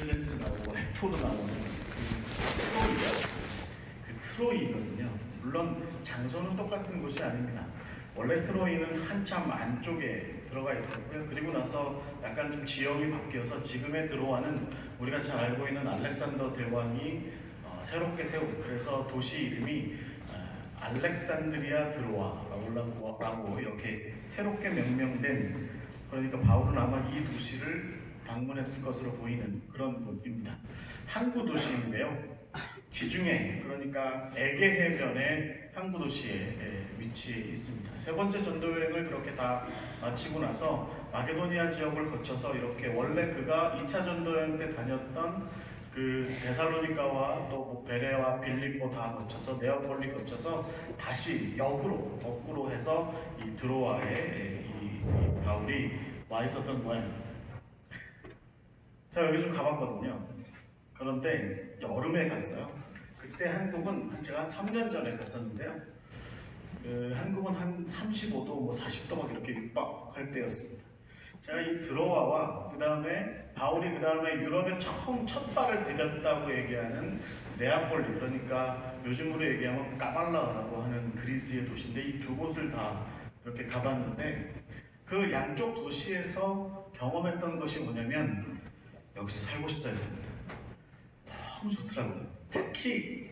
아킬레스 나오고 헥토르 나오는 그 트로이거든요. 물론 장소는 똑같은 곳이 아닙니다. 원래 트로이는 한참 안쪽에 들어가 있었고요. 그리고 나서 약간 좀 지형이 바뀌어서 지금의 드로아는 우리가 잘 알고 있는 알렉산더 대왕이 새롭게 세운, 그래서 도시 이름이 알렉산드리아 드로아라고 이렇게 새롭게 명명된, 그러니까 바울은 아마 이 도시를 방문했을 것으로 보이는 그런 곳입니다. 항구 도시인데요. 지중해, 그러니까 에게 해변의 항구 도시에 위치해 있습니다. 세 번째 전도 여행을 그렇게 다 마치고 나서 마게도니아 지역을 거쳐서 이렇게 원래 그가 2차 전도 여행 때 다녔던 그 데살로니가와 또 베레와 빌립보 다 거쳐서 네아폴리 거쳐서 다시 역으로 거꾸로 해서 이 드로아에 이 바울이 와 있었던 모양입니다. 제가 여기 좀 가봤거든요. 그런데 여름에 갔어요. 그때 한국은 제가 한 3년 전에 갔었는데요. 한국은 한 35도, 40도 막 이렇게 육박할 때였습니다. 제가 이 드로아와 그 다음에 바울이 그 다음에 유럽에 처음 첫 발을 디뎠다고 얘기하는 네아폴리, 그러니까 요즘으로 얘기하면 까발라라고 하는 그리스의 도시인데 이 두 곳을 다 이렇게 가봤는데 그 양쪽 도시에서 경험했던 것이 뭐냐면 역시 살고 싶다 했습니다. 너무 좋더라고요. 특히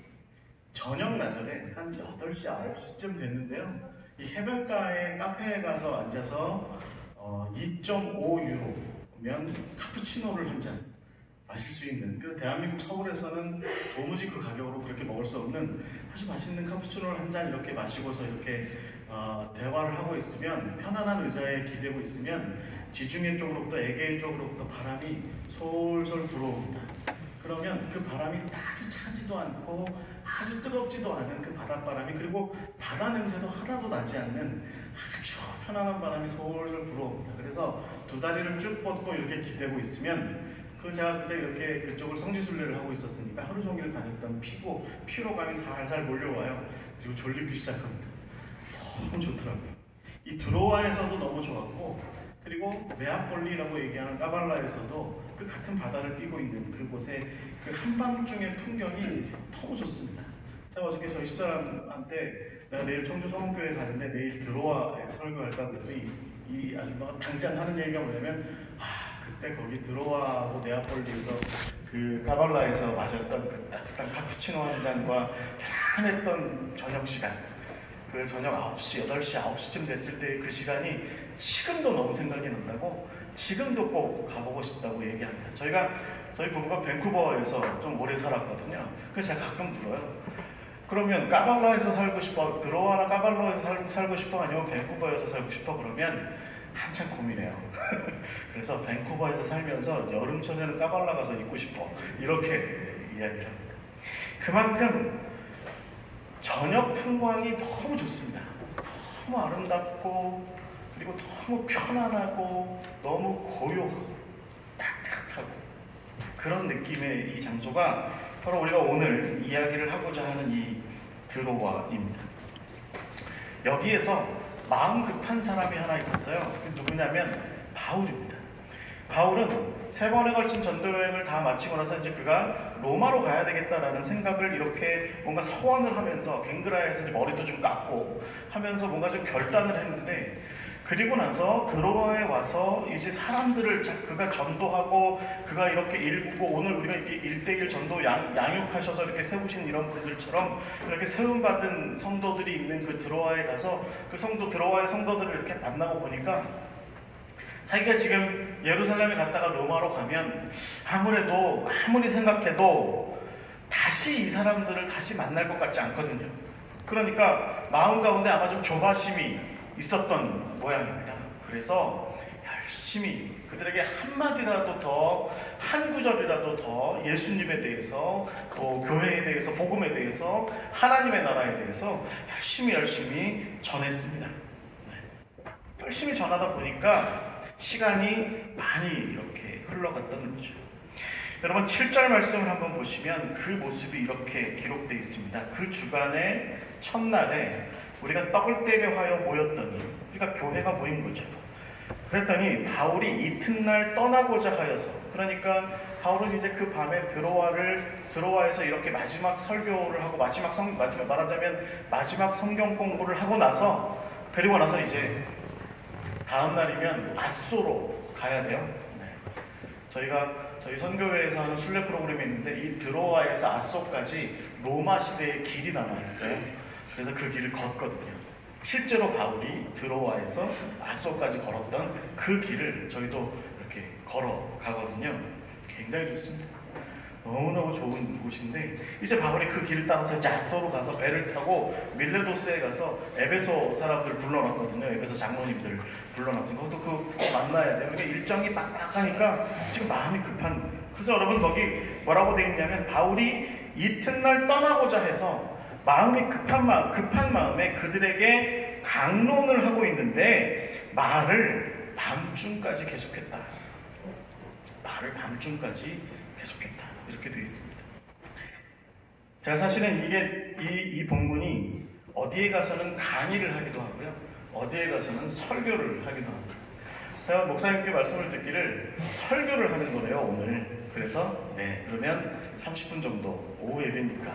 저녁 나절에 한 8시, 9시쯤 됐는데요. 이 해변가에 카페에 가서 앉아서 2.5유로면 카푸치노를 한 잔 마실 수 있는, 그 대한민국 서울에서는 도무지 그 가격으로 그렇게 먹을 수 없는 아주 맛있는 카푸치노를 한 잔 이렇게 마시고서 이렇게 대화를 하고 있으면, 편안한 의자에 기대고 있으면 지중해 쪽으로부터 에게 쪽으로부터 바람이 솔솔 불어옵니다. 그러면 그 바람이 아주 차지도 않고 아주 뜨겁지도 않은 그 바닷바람이, 그리고 바다 냄새도 하나도 나지 않는 아주 편안한 바람이 솔솔 불어옵니다. 그래서 두 다리를 쭉 뻗고 이렇게 기대고 있으면 제가 그때 이렇게 그쪽을 성지순례를 하고 있었으니까 하루 종일 다녔던 피로감이 살살 몰려와요. 그리고 졸리기 시작합니다. 너무 좋더라고요. 이 드로아에서도 너무 좋았고, 그리고 네아폴리라고 얘기하는 까발라에서도 그 같은 바다를 끼고 있는 그곳의 그 한밤중의 풍경이 너무 좋습니다. 제가 어저께 저희 집사람한테 내가 내일 청주 성원교회 가는데 내일 드로아에 설교할까 그랬더니 이 아줌마가 당장 하는 얘기가 뭐냐면, 그때 거기 드로아하고 네아폴리에서 그 까발라에서 마셨던 그 따뜻한 카푸치노 한 잔과 편안했던 저녁 시간, 그 저녁 9시, 8시, 9시쯤 됐을 때 그 시간이 지금도 너무 생각이 난다고, 지금도 꼭 가보고 싶다고 얘기합니다. 저희 부부가 밴쿠버에서 좀 오래 살았거든요. 그래서 제가 가끔 물어요. 그러면 까발라에서 살고 싶어, 드로아나 까발라에서 살고 싶어, 아니면 밴쿠버에서 살고 싶어? 그러면 한참 고민해요. 그래서 밴쿠버에서 살면서 여름철에는 까발라 가서 있고 싶어, 이렇게 이야기를 합니다. 그만큼 저녁 풍광이 너무 좋습니다. 너무 아름답고, 그리고 너무 편안하고, 너무 고요하고 따뜻하고, 그런 느낌의 이 장소가 바로 우리가 오늘 이야기를 하고자 하는 이 드로아입니다. 여기에서 마음 급한 사람이 하나 있었어요. 누구냐면 바울입니다. 바울은 3번에 걸친 전도여행을 다 마치고 나서 이제 그가 로마로 가야 되겠다라는 생각을 이렇게 뭔가 서원을 하면서 갱그라에서 머리도 좀 깎고 하면서 뭔가 좀 결단을 했는데, 그리고 나서 드로아에 와서 이제 사람들을 그가 전도하고 그가 이렇게 일구고, 오늘 우리가 이렇게 1대1 전도 양육하셔서 이렇게 세우신 이런 분들처럼 이렇게 세움받은 성도들이 있는 그 드로아에 가서 그 드로아의 성도들을 이렇게 만나고 보니까 자기가 지금 예루살렘에 갔다가 로마로 가면 아무리 생각해도 다시 이 사람들을 다시 만날 것 같지 않거든요. 그러니까 마음 가운데 아마 좀 조바심이 있었던 모양입니다. 그래서 열심히 그들에게 한마디라도 더, 한 구절이라도 더 예수님에 대해서, 또 교회에 대해서, 복음에 대해서, 하나님의 나라에 대해서 열심히 전했습니다. 열심히 전하다 보니까 시간이 많이 이렇게 흘러갔던 거죠. 여러분 7절 말씀을 한번 보시면 그 모습이 이렇게 기록되어 있습니다. 그 주간의 첫날에 우리가 떡을 떼려 하여 모였더니, 그러니까 교회가 모인 거죠. 그랬더니 바울이 이튿날 떠나고자 하여서, 그러니까 바울은 이제 그 밤에 드로아에서 이렇게 마지막 설교를 하고 마지막 말하자면 마지막 성경 공부를 하고 나서, 그리고 나서 이제 다음 날이면 아소로 가야 돼요. 네. 저희 선교회에서 하는 순례 프로그램이 있는데 이 드로아에서 아소까지 로마 시대의 길이 남아 있어요. 그래서 그 길을 걷거든요. 실제로 바울이 드로아에서 아소까지 걸었던 그 길을 저희도 이렇게 걸어가거든요. 굉장히 좋습니다. 너무너무 좋은 곳인데, 이제 바울이 그 길을 따라서 이제 아소로 가서 배를 타고 밀레도스에 가서 에베소 사람들을 불러놨거든요. 에베소 장로님들을 불러놨으니까 그것도 그거 만나야 돼요. 그러니까 일정이 빡빡하니까 지금 마음이 급한. 그래서 여러분 거기 뭐라고 돼 있냐면, 바울이 이튿날 떠나고자 해서 마음이 급한 마음에 그들에게 강론을 하고 있는데 말을 밤중까지 계속했다. 말을 밤중까지 계속했다. 이렇게 되어 있습니다. 제가 사실은 이 본문이 어디에 가서는 강의를 하기도 하고요, 어디에 가서는 설교를 하기도 합니다. 제가 목사님께 말씀을 듣기를 설교를 하는 거래요, 오늘. 그래서 그러면 30분 정도, 오후 예배니까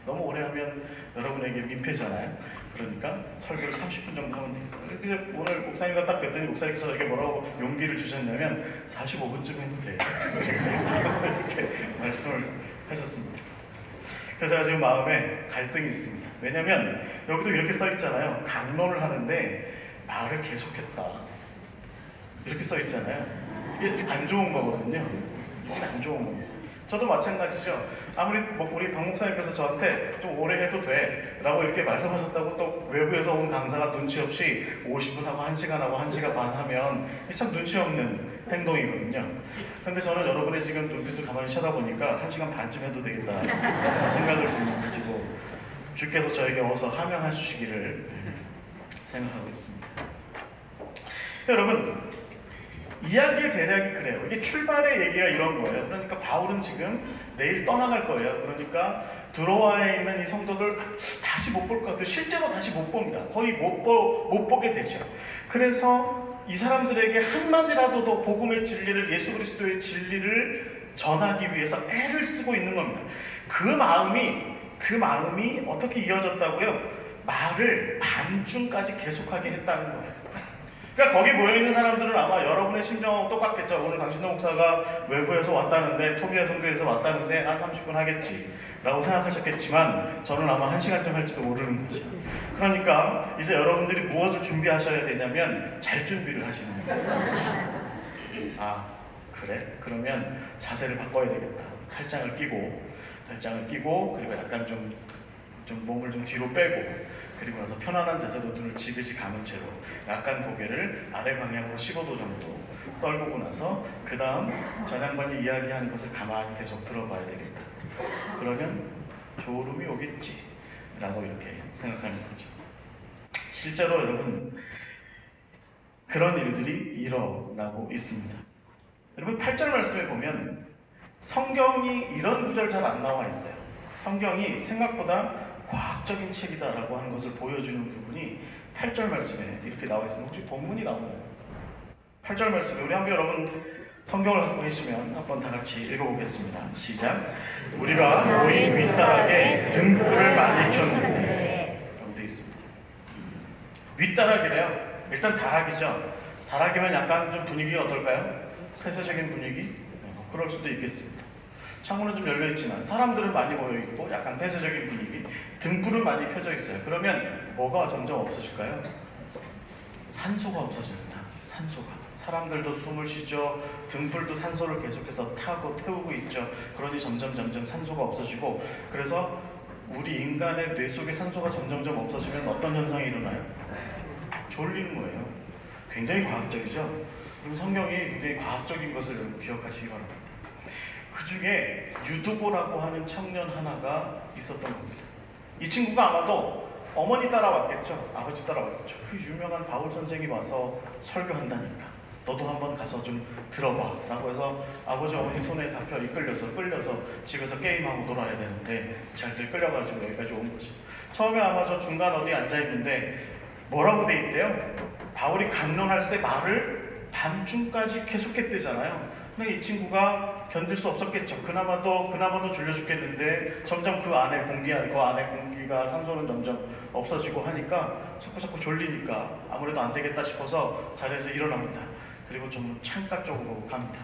너무 오래 하면 여러분에게 민폐잖아요. 그러니까 설교를 30분 정도 하면 됩니다. 그래서 오늘 목사님과 딱 뵀더니 목사님께서 이렇게 뭐라고 용기를 주셨냐면 45분쯤 해도 돼. 이렇게 말씀을 하셨습니다. 그래서 제가 지금 마음에 갈등이 있습니다. 왜냐면 여기도 이렇게 써 있잖아요. 강론을 하는데 말을 계속했다. 이렇게 써 있잖아요. 이게 안 좋은 거거든요. 이게 안 좋은 겁니다. 저도 마찬가지죠. 아무리 우리 박 목사님께서 저한테 좀 오래 해도 돼 라고 이렇게 말씀하셨다고 또 외부에서 온 강사가 눈치 없이 50분 하고 1시간 하고 1시간 반 하면 참 눈치 없는 행동이거든요. 그런데 저는 여러분의 지금 눈빛을 가만히 쳐다보니까 1시간 반쯤 해도 되겠다 생각을 좀 가지고 주께서 저에게 어서 하명해 주시기를 생각하고 있습니다. 여러분, 이야기의 대략이 그래요. 이게 출발의 얘기가 이런 거예요. 그러니까 바울은 지금 내일 떠나갈 거예요. 그러니까 드로아에 있는 이 성도들 다시 못 볼 것 같아요. 실제로 다시 못 봅니다. 거의 못 보게 되죠. 그래서 이 사람들에게 한마디라도 더 복음의 진리를, 예수 그리스도의 진리를 전하기 위해서 애를 쓰고 있는 겁니다. 그 마음이 어떻게 이어졌다고요? 말을 밤중까지 계속하게 했다는 거예요. 그러니까 거기 모여있는 사람들은 아마 여러분의 심정하고 똑같겠죠. 오늘 강신도 목사가 외부에서 왔다는데, 토비아 선교에서 왔다는데 한 30분 하겠지 라고 생각하셨겠지만, 저는 아마 1시간쯤 할지도 모르는 거죠. 그러니까 이제 여러분들이 무엇을 준비하셔야 되냐면 잘 준비를 하시는 거예요. 아, 그래? 그러면 자세를 바꿔야 되겠다. 팔짱을 끼고 그리고 약간 좀 몸을 좀 뒤로 빼고, 그리고 나서 편안한 자세로 눈을 지그시 감은 채로 약간 고개를 아래 방향으로 15도 정도 떨구고 나서 그 다음 전양반이 이야기하는 것을 가만히 계속 들어봐야 되겠다. 그러면 졸음이 오겠지 라고 이렇게 생각하는 거죠. 실제로 여러분, 그런 일들이 일어나고 있습니다. 여러분, 8절 말씀에 보면 성경이 이런 구절 잘 안 나와 있어요. 성경이 생각보다 과학적인 책이다라고 하는 것을 보여주는 부분이 8절 말씀에 이렇게 나와 있습니다. 혹시 본문이 나오나요? 8절 말씀에 우리 한번 여러분 성경을 갖고 계시면 한번 다 같이 읽어보겠습니다. 시작. 우리가 노인 윗다락에 등불을 많이 켰는데 라고 되어 있습니다. 윗다락이래요. 일단 다락이죠. 다락이면 약간 좀 분위기가 어떨까요? 폐쇄적인 분위기? 그럴 수도 있겠습니다. 창문은 좀 열려있지만 사람들은 많이 모여있고 약간 폐쇄적인 분위기, 등불은 많이 켜져 있어요. 그러면 뭐가 점점 없어질까요? 산소가 없어집니다. 산소가. 사람들도 숨을 쉬죠. 등불도 산소를 계속해서 타고 태우고 있죠. 그러니 점점 산소가 없어지고, 그래서 우리 인간의 뇌 속에 산소가 점점 없어지면 어떤 현상이 일어나요? 졸리는 거예요. 굉장히 과학적이죠. 그리고 성경이 굉장히 과학적인 것을 기억하시기 바랍니다. 그 중에 유두고라고 하는 청년 하나가 있었던 겁니다. 이 친구가 아마도 어머니 따라왔겠죠. 아버지 따라왔겠죠. 그 유명한 바울 선생이 와서 설교한다니까 너도 한번 가서 좀 들어봐 라고 해서 아버지 어머니 손에 잡혀 끌려서 집에서 게임하고 놀아야 되는데 잘들 끌려가지고 여기까지 온 거지. 처음에 아마 저 중간 어디 앉아있는데 뭐라고 돼 있대요? 바울이 강론할 때 말을 밤중까지 계속했대잖아요. 근데 이 친구가 견딜 수 없었겠죠. 그나마도 졸려 죽겠는데 점점 그 안에 공기가 산소는 점점 없어지고 하니까 자꾸 졸리니까 아무래도 안 되겠다 싶어서 자리에서 일어납니다. 그리고 좀 창가 쪽으로 갑니다.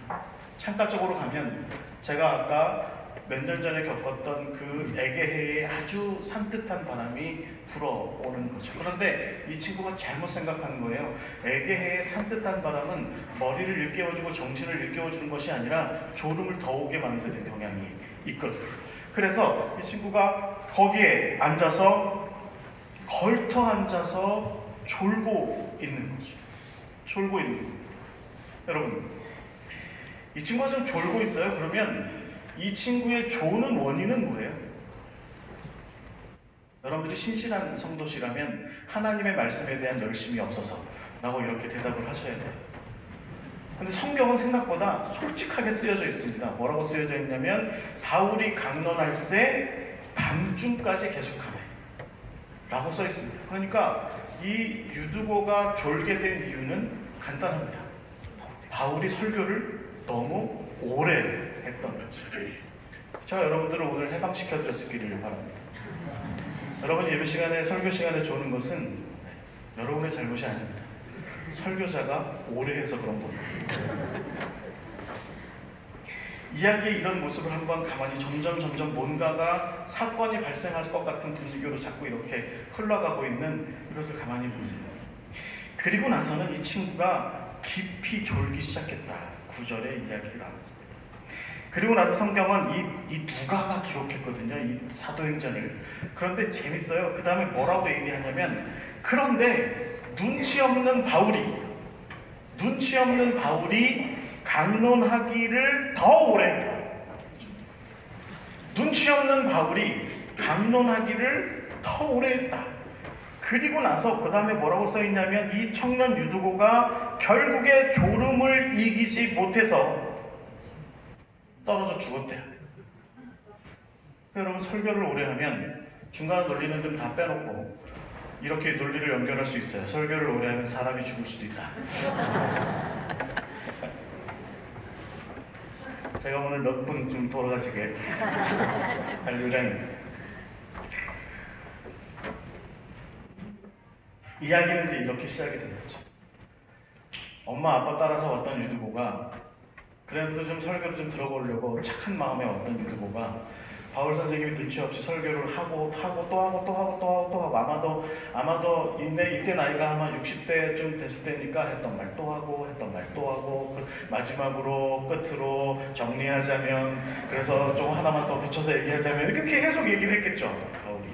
창가 쪽으로 가면 제가 아까 몇 년 전에 겪었던 그 에게해의 아주 산뜻한 바람이 불어오는 거죠. 그런데 이 친구가 잘못 생각하는 거예요. 에게해의 산뜻한 바람은 머리를 일깨워주고 정신을 일깨워주는 것이 아니라 졸음을 더 오게 만드는 경향이 있거든요. 그래서 이 친구가 거기에 앉아서 걸터 앉아서 졸고 있는 거죠. 졸고 있는 거예요. 여러분, 이 친구가 좀 졸고 있어요. 그러면 이 친구의 조는 원인은 뭐예요? 여러분들이 신실한 성도시라면 하나님의 말씀에 대한 열심이 없어서 라고 이렇게 대답을 하셔야 돼요. 근데 성경은 생각보다 솔직하게 쓰여져 있습니다. 뭐라고 쓰여져 있냐면 바울이 강론할세 밤중까지 계속하네 라고 써 있습니다. 그러니까 이 유두고가 졸게 된 이유는 간단합니다. 바울이 설교를 너무 오래 했던 거죠. 자, 여러분들을 오늘 해방시켜드렸기를 바랍니다. 여러분 예배 시간에 설교 시간에 조는 것은 여러분의 잘못이 아닙니다. 설교자가 오래 해서 그런 겁니다. 이야기의 이런 모습을 한번 가만히 점점 뭔가가 사건이 발생할 것 같은 분위기로 자꾸 이렇게 흘러가고 있는 이것을 가만히 보세요. 그리고 나서는 이 친구가 깊이 졸기 시작했다. 9절에 이야기를 나눴습니다. 그리고 나서 성경은 이 누가가 기록했거든요. 이 사도행전을. 그런데 재밌어요. 그 다음에 뭐라고 얘기하냐면 그런데 눈치 없는 바울이 강론하기를 더 오래 했다. 눈치 없는 바울이 강론하기를 더 오래 했다. 그리고 나서 그 다음에 뭐라고 써있냐면 이 청년 유두고가 결국에 졸음을 이기지 못해서 떨어져 죽었대요. 여러분 설교를 오래 하면 중간에 논리는 좀 다 빼놓고 이렇게 논리를 연결할 수 있어요. 설교를 오래 하면 사람이 죽을 수도 있다. 제가 오늘 몇 분 좀 돌아가시게 할 요량입니다. 이야기는 이제 이렇게 시작이 된 거죠. 엄마 아빠 따라서 왔던 유두고가 그래도 좀 설교를 좀 들어보려고 착한 마음에 왔던 유두고가 바울 선생님이 눈치 없이 설교를 하고 또 하고 아마도 이때 나이가 아마 60대쯤 됐을 때니까 했던 말 또 하고 마지막으로 끝으로 정리하자면 그래서 좀 하나만 더 붙여서 얘기하자면 이렇게 계속 얘기를 했겠죠. 바울이.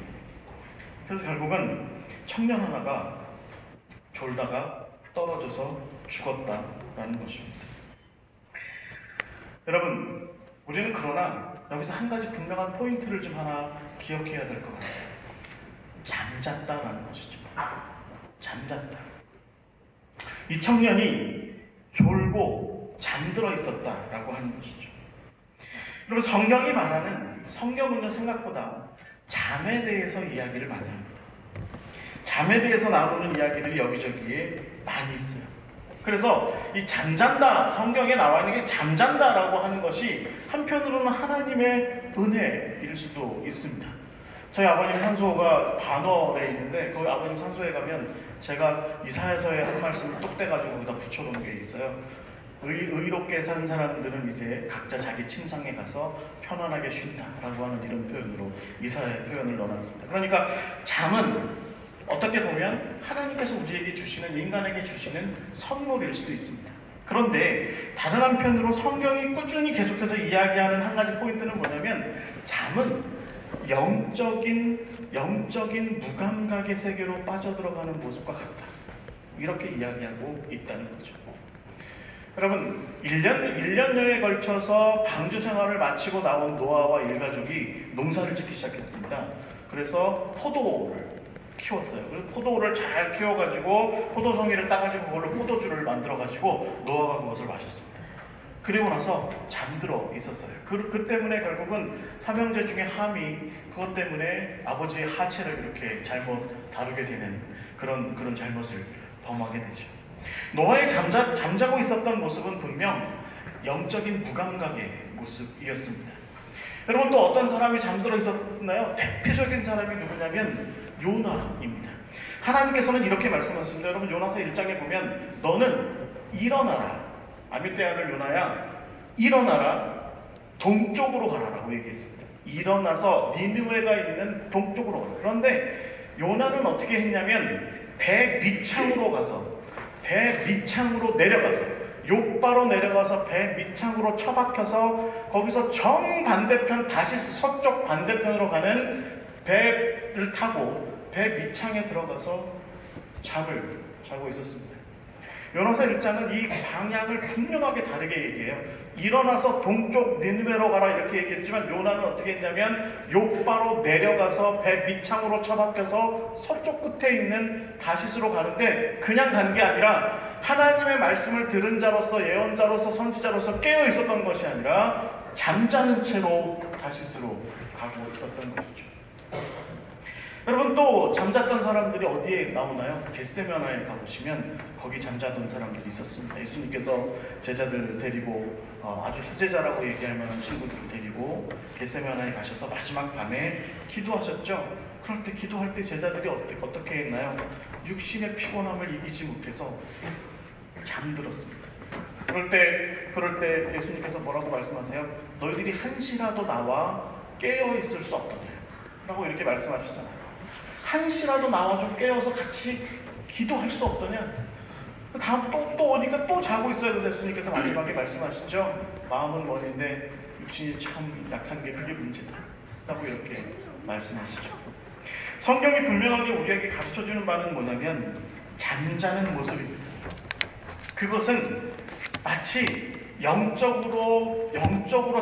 그래서 결국은 청년 하나가 졸다가 떨어져서 죽었다라는 것입니다. 여러분, 우리는 그러나 여기서 한 가지 분명한 포인트를 좀 하나 기억해야 될 것 같아요. 잠잤다라는 것이죠. 잠잤다. 이 청년이 졸고 잠들어 있었다라고 하는 것이죠. 여러분, 성경이 말하는 성경은요 생각보다 잠에 대해서 이야기를 많이 합니다. 잠에 대해서 나오는 이야기들이 여기저기에 많이 있어요. 그래서 이 잠잔다, 성경에 나와 있는 게 잠잔다라고 하는 것이 한편으로는 하나님의 은혜일 수도 있습니다. 저희 아버님 산소가 반월에 있는데 그 아버님 산소에 가면 제가 이사야서에 한 말씀을 뚝 떼가지고 거기다 붙여놓은 게 있어요. 의롭게 산 사람들은 이제 각자 자기 침상에 가서 편안하게 쉰다라고 하는 이런 표현으로 이사야의 표현을 넣어놨습니다. 그러니까 잠은 어떻게 보면 하나님께서 우리에게 주시는, 인간에게 주시는 선물일 수도 있습니다. 그런데 다른 한편으로 성경이 꾸준히 계속해서 이야기하는 한 가지 포인트는 뭐냐면 잠은 영적인 무감각의 세계로 빠져들어가는 모습과 같다. 이렇게 이야기하고 있다는 거죠. 여러분, 1년여에 걸쳐서 방주 생활을 마치고 나온 노아와 일가족이 농사를 짓기 시작했습니다. 그래서 포도를 키웠어요. 그래서 포도를 잘 키워가지고 포도송이를 따가지고 그걸로 포도주를 만들어가지고 노아가 그것을 마셨습니다. 그리고 나서 잠들어 있었어요. 그 때문에 결국은 삼형제 중에 함이 그것 때문에 아버지의 하체를 이렇게 잘못 다루게 되는 그런 잘못을 범하게 되죠. 노아의 잠자고 있었던 모습은 분명 영적인 무감각의 모습이었습니다. 여러분, 또 어떤 사람이 잠들어 있었나요? 대표적인 사람이 누구냐면 요나입니다. 하나님께서는 이렇게 말씀하셨습니다. 여러분, 요나서 1장에 보면 너는 일어나라, 아미떼 아들 요나야, 일어나라, 동쪽으로 가라라고 얘기했습니다. 일어나서 니느웨가 있는 동쪽으로 가라. 그런데 요나는 어떻게 했냐면 배 밑창으로 가서, 배 밑창으로 내려가서, 욥바로 내려가서 배 밑창으로 처박혀서 거기서 정반대편 다시스 서쪽 반대편으로 가는 배를 타고 배 밑창에 들어가서 잠을 자고 있었습니다. 요나서 1장은 이 방향을 분명하게 다르게 얘기해요. 일어나서 동쪽 니느웨로 가라 이렇게 얘기했지만 요나는 어떻게 했냐면 욥바로 내려가서 배 밑창으로 처박혀서 서쪽 끝에 있는 다시스로 가는데 그냥 간 게 아니라 하나님의 말씀을 들은 자로서, 예언자로서, 선지자로서 깨어 있었던 것이 아니라 잠자는 채로 다시스로 가고 있었던 것이죠. 여러분, 또 잠잤던 사람들이 어디에 나오나요? 겟세마나에 가보시면 거기 잠자던 사람들이 있었습니다. 예수님께서 제자들 데리고 아주 수제자라고 얘기할 만한 친구들을 데리고 겟세마나에 가셔서 마지막 밤에 기도하셨죠. 그럴 때 기도할 때 제자들이 어떻게 했나요? 육신의 피곤함을 이기지 못해서 잠들었습니다. 그럴 때 예수님께서 뭐라고 말씀하세요? 너희들이 한시라도 나와 깨어 있을 수 없더냐 라고 이렇게 말씀하시잖아요. 한시라도 나와 좀 깨어서 같이 기도할 수 없더냐? 다음 또 오니까 또 자고 있어야 돼서 예수님께서 마지막에 말씀하시죠. 마음은 머리인데 육신이 참 약한 게 그게 문제다 라고 이렇게 말씀하시죠. 성경이 분명하게 우리에게 가르쳐주는 바는 뭐냐면 잠자는 모습입니다. 그것은 마치 영적으로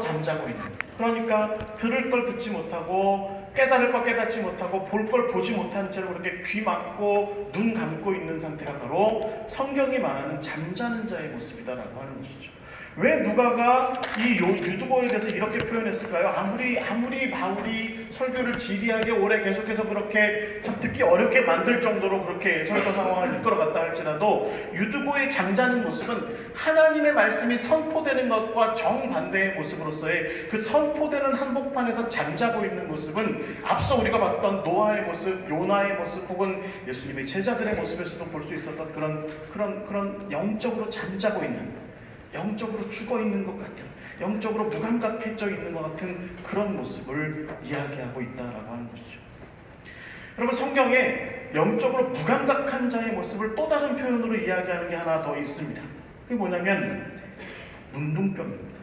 잠자고 있는, 그러니까 들을 걸 듣지 못하고 깨달을 걸 깨닫지 못하고 볼 걸 보지 못한 채로 그렇게 귀 막고 눈 감고 있는 상태가 바로 성경이 말하는 잠자는 자의 모습이다라고 하는 것이죠. 왜 누가가 이 유두보에 대해서 이렇게 표현했을까요? 아무리 바울이 설교를 지리하게 오래 계속해서 그렇게 참 듣기 어렵게 만들 정도로 그렇게 설교 상황을 이끌어갔다 할지라도 유두보의 잠자는 모습은 하나님의 말씀이 선포되는 것과 정반대의 모습으로서의 그 선포되는 한복판에서 잠자고 있는 모습은 앞서 우리가 봤던 노아의 모습, 요나의 모습 혹은 예수님의 제자들의 모습에서도 볼 수 있었던 그런 영적으로 잠자고 있는, 영적으로 죽어있는 것 같은, 영적으로 무감각해져 있는 것 같은 그런 모습을 이야기하고 있다라고 하는 것이죠. 여러분, 성경에 영적으로 무감각한 자의 모습을 또 다른 표현으로 이야기하는 게 하나 더 있습니다. 그게 뭐냐면 문둥병입니다.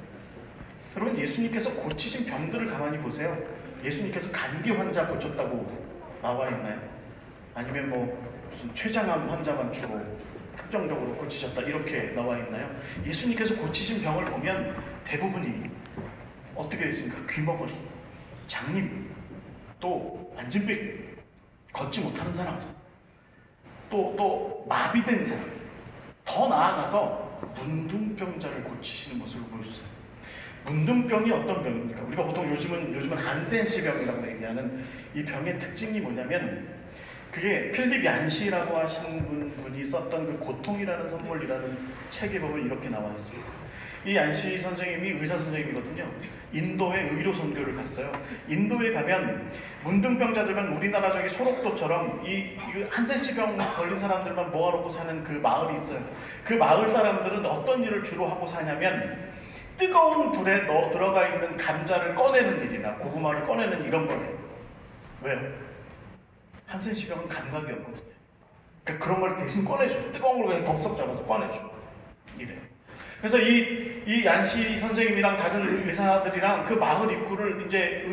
여러분, 예수님께서 고치신 병들을 가만히 보세요. 예수님께서 감기 환자 고쳤다고 나와 있나요? 아니면 무슨 췌장암 환자만 주로 특정적으로 고치셨다 이렇게 나와 있나요? 예수님께서 고치신 병을 보면 대부분이 어떻게 됐습니까? 귀머거리, 장님, 또 안진뱅, 걷지 못하는 사람, 또 마비된 사람, 더 나아가서 문둥병자를 고치시는 모습을 보여주세요. 문둥병이 어떤 병입니까? 우리가 보통 요즘은 한센시 병이라고 얘기하는 이 병의 특징이 뭐냐면 그게 필립 얀시라고 하시는 분이 썼던 그 고통이라는 선물이라는 책에 보면 이렇게 나와 있습니다. 이 얀시 선생님이 의사 선생님이거든요. 인도에 의료 선교를 갔어요. 인도에 가면 문둥병자들만 우리나라 저기 소록도처럼 이 한센시병 걸린 사람들만 모아놓고 사는 그 마을이 있어요. 그 마을 사람들은 어떤 일을 주로 하고 사냐면 뜨거운 불에 들어가 있는 감자를 꺼내는 일이나 고구마를 꺼내는 이런 걸 해요. 왜요? 한센시병은 감각이 없거든요. 그러니까 그런 걸 대신 꺼내줘. 뜨거운 걸 그냥 덥석 잡아서 꺼내줘. 이래요. 그래서 이 얀시 선생님이랑 다른 의사들이랑 그 마을 입구를 이제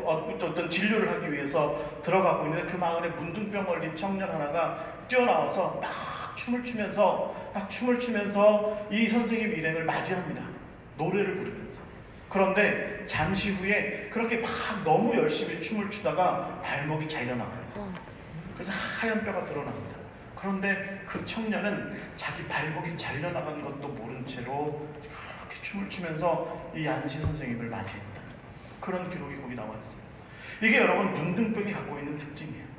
어떤 진료를 하기 위해서 들어가고 있는데 그 마을에 문둥병 걸린 청년 하나가 뛰어나와서 막 춤을 추면서 이 선생님 일행을 맞이합니다. 노래를 부르면서. 그런데 잠시 후에 그렇게 막 너무 열심히 춤을 추다가 발목이 잘려나가요. 그래서 하얀 뼈가 드러납니다. 그런데 그 청년은 자기 발목이 잘려나간 것도 모른 채로 그렇게 춤을 추면서 이 얀시 선생님을 맞이했다. 그런 기록이 거기 나와 있어요. 이게 여러분 문둥병이 갖고 있는 특징이에요.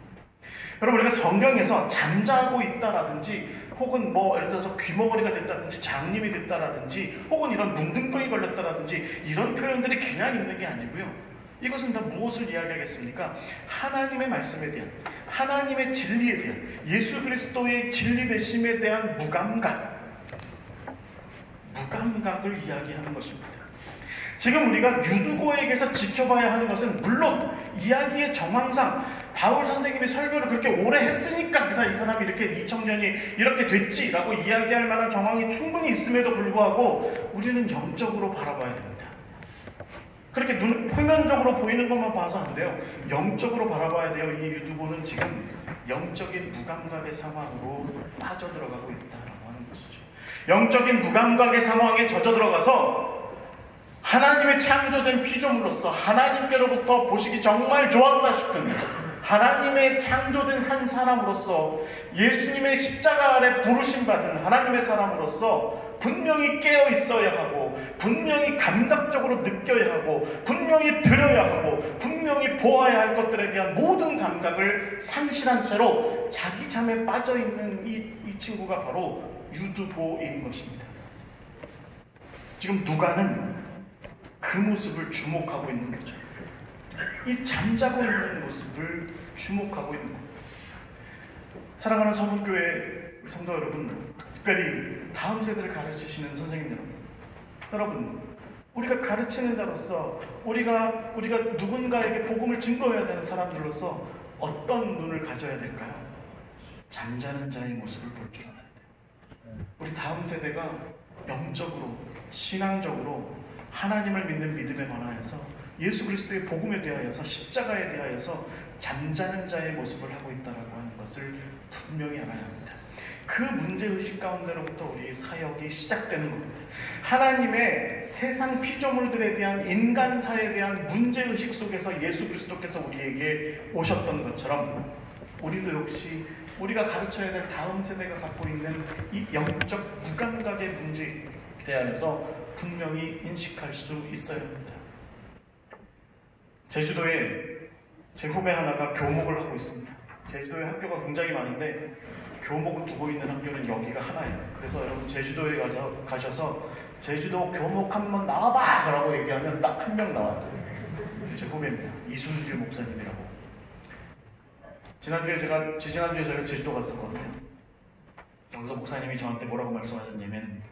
여러분, 우리가 성경에서 잠자고 있다라든지 혹은 뭐 예를 들어서 귀머거리가 됐다든지 장님이 됐다라든지 혹은 이런 문둥병이 걸렸다라든지 이런 표현들이 그냥 있는 게 아니고요. 이것은 다 무엇을 이야기하겠습니까? 하나님의 말씀에 대한, 하나님의 진리에 대한, 예수 그리스도의 진리 되심에 대한 무감각을 이야기하는 것입니다. 지금 우리가 유두고에게서 지켜봐야 하는 것은 물론 이야기의 정황상 바울 선생님이 설교를 그렇게 오래 했으니까 이 사람이 이렇게 2000년이 이렇게 됐지라고 이야기할 만한 정황이 충분히 있음에도 불구하고 우리는 영적으로 바라봐야 됩니다. 그렇게 표면적으로 보이는 것만 봐서 안 돼요. 영적으로 바라봐야 돼요. 이 유두고는 지금 영적인 무감각의 상황으로 빠져들어가고 있다라고 하는 것이죠. 영적인 무감각의 상황에 젖어들어가서 하나님의 창조된 피조물로서 하나님께로부터 보시기 정말 좋았다 싶은 하나님의 창조된 한 사람으로서 예수님의 십자가 아래 부르심받은 하나님의 사람으로서 분명히 깨어 있어야 하고 분명히 감각적으로 느껴야 하고 분명히 들어야 하고 분명히 보아야 할 것들에 대한 모든 감각을 상실한 채로 자기 잠에 빠져있는 이 친구가 바로 유두보인 것입니다. 지금 누가는 그 모습을 주목하고 있는 거죠. 이 잠자고 있는 모습을 주목하고 있는 겁니다. 사랑하는 서문교회 성도 여러분, 특별히 다음 세대를 가르치시는 선생님 여러분, 우리가 가르치는 자로서 우리가 누군가에게 복음을 증거해야 되는 사람들로서 어떤 눈을 가져야 될까요? 잠자는 자의 모습을 볼 줄 알아야 돼요. 우리 다음 세대가 영적으로, 신앙적으로 하나님을 믿는 믿음에 관하여서 예수 그리스도의 복음에 대하여서 십자가에 대하여서 잠자는 자의 모습을 하고 있다라고 하는 것을 분명히 알아야 합니다. 그 문제의식 가운데로부터 우리의 사역이 시작되는 겁니다. 하나님의 세상 피조물들에 대한 인간사에 대한 문제의식 속에서 예수 그리스도께서 우리에게 오셨던 것처럼 우리도 역시 우리가 가르쳐야 될 다음 세대가 갖고 있는 이 영적 무감각의 문제에 대하여서 분명히 인식할 수 있어야 합니다. 제주도에 제 후배 하나가 교목을 하고 있습니다. 제주도에 학교가 굉장히 많은데 교목을 두고 있는 학교는 여기가 하나예요. 그래서 여러분 제주도에 가셔서 제주도 교목 한번 나와봐! 라고 얘기하면 딱 한 명 나와요. 제 후배입니다. 이순길 목사님이라고. 지지난주에 저희가 제주도 갔었거든요. 여기서 목사님이 저한테 뭐라고 말씀하셨냐면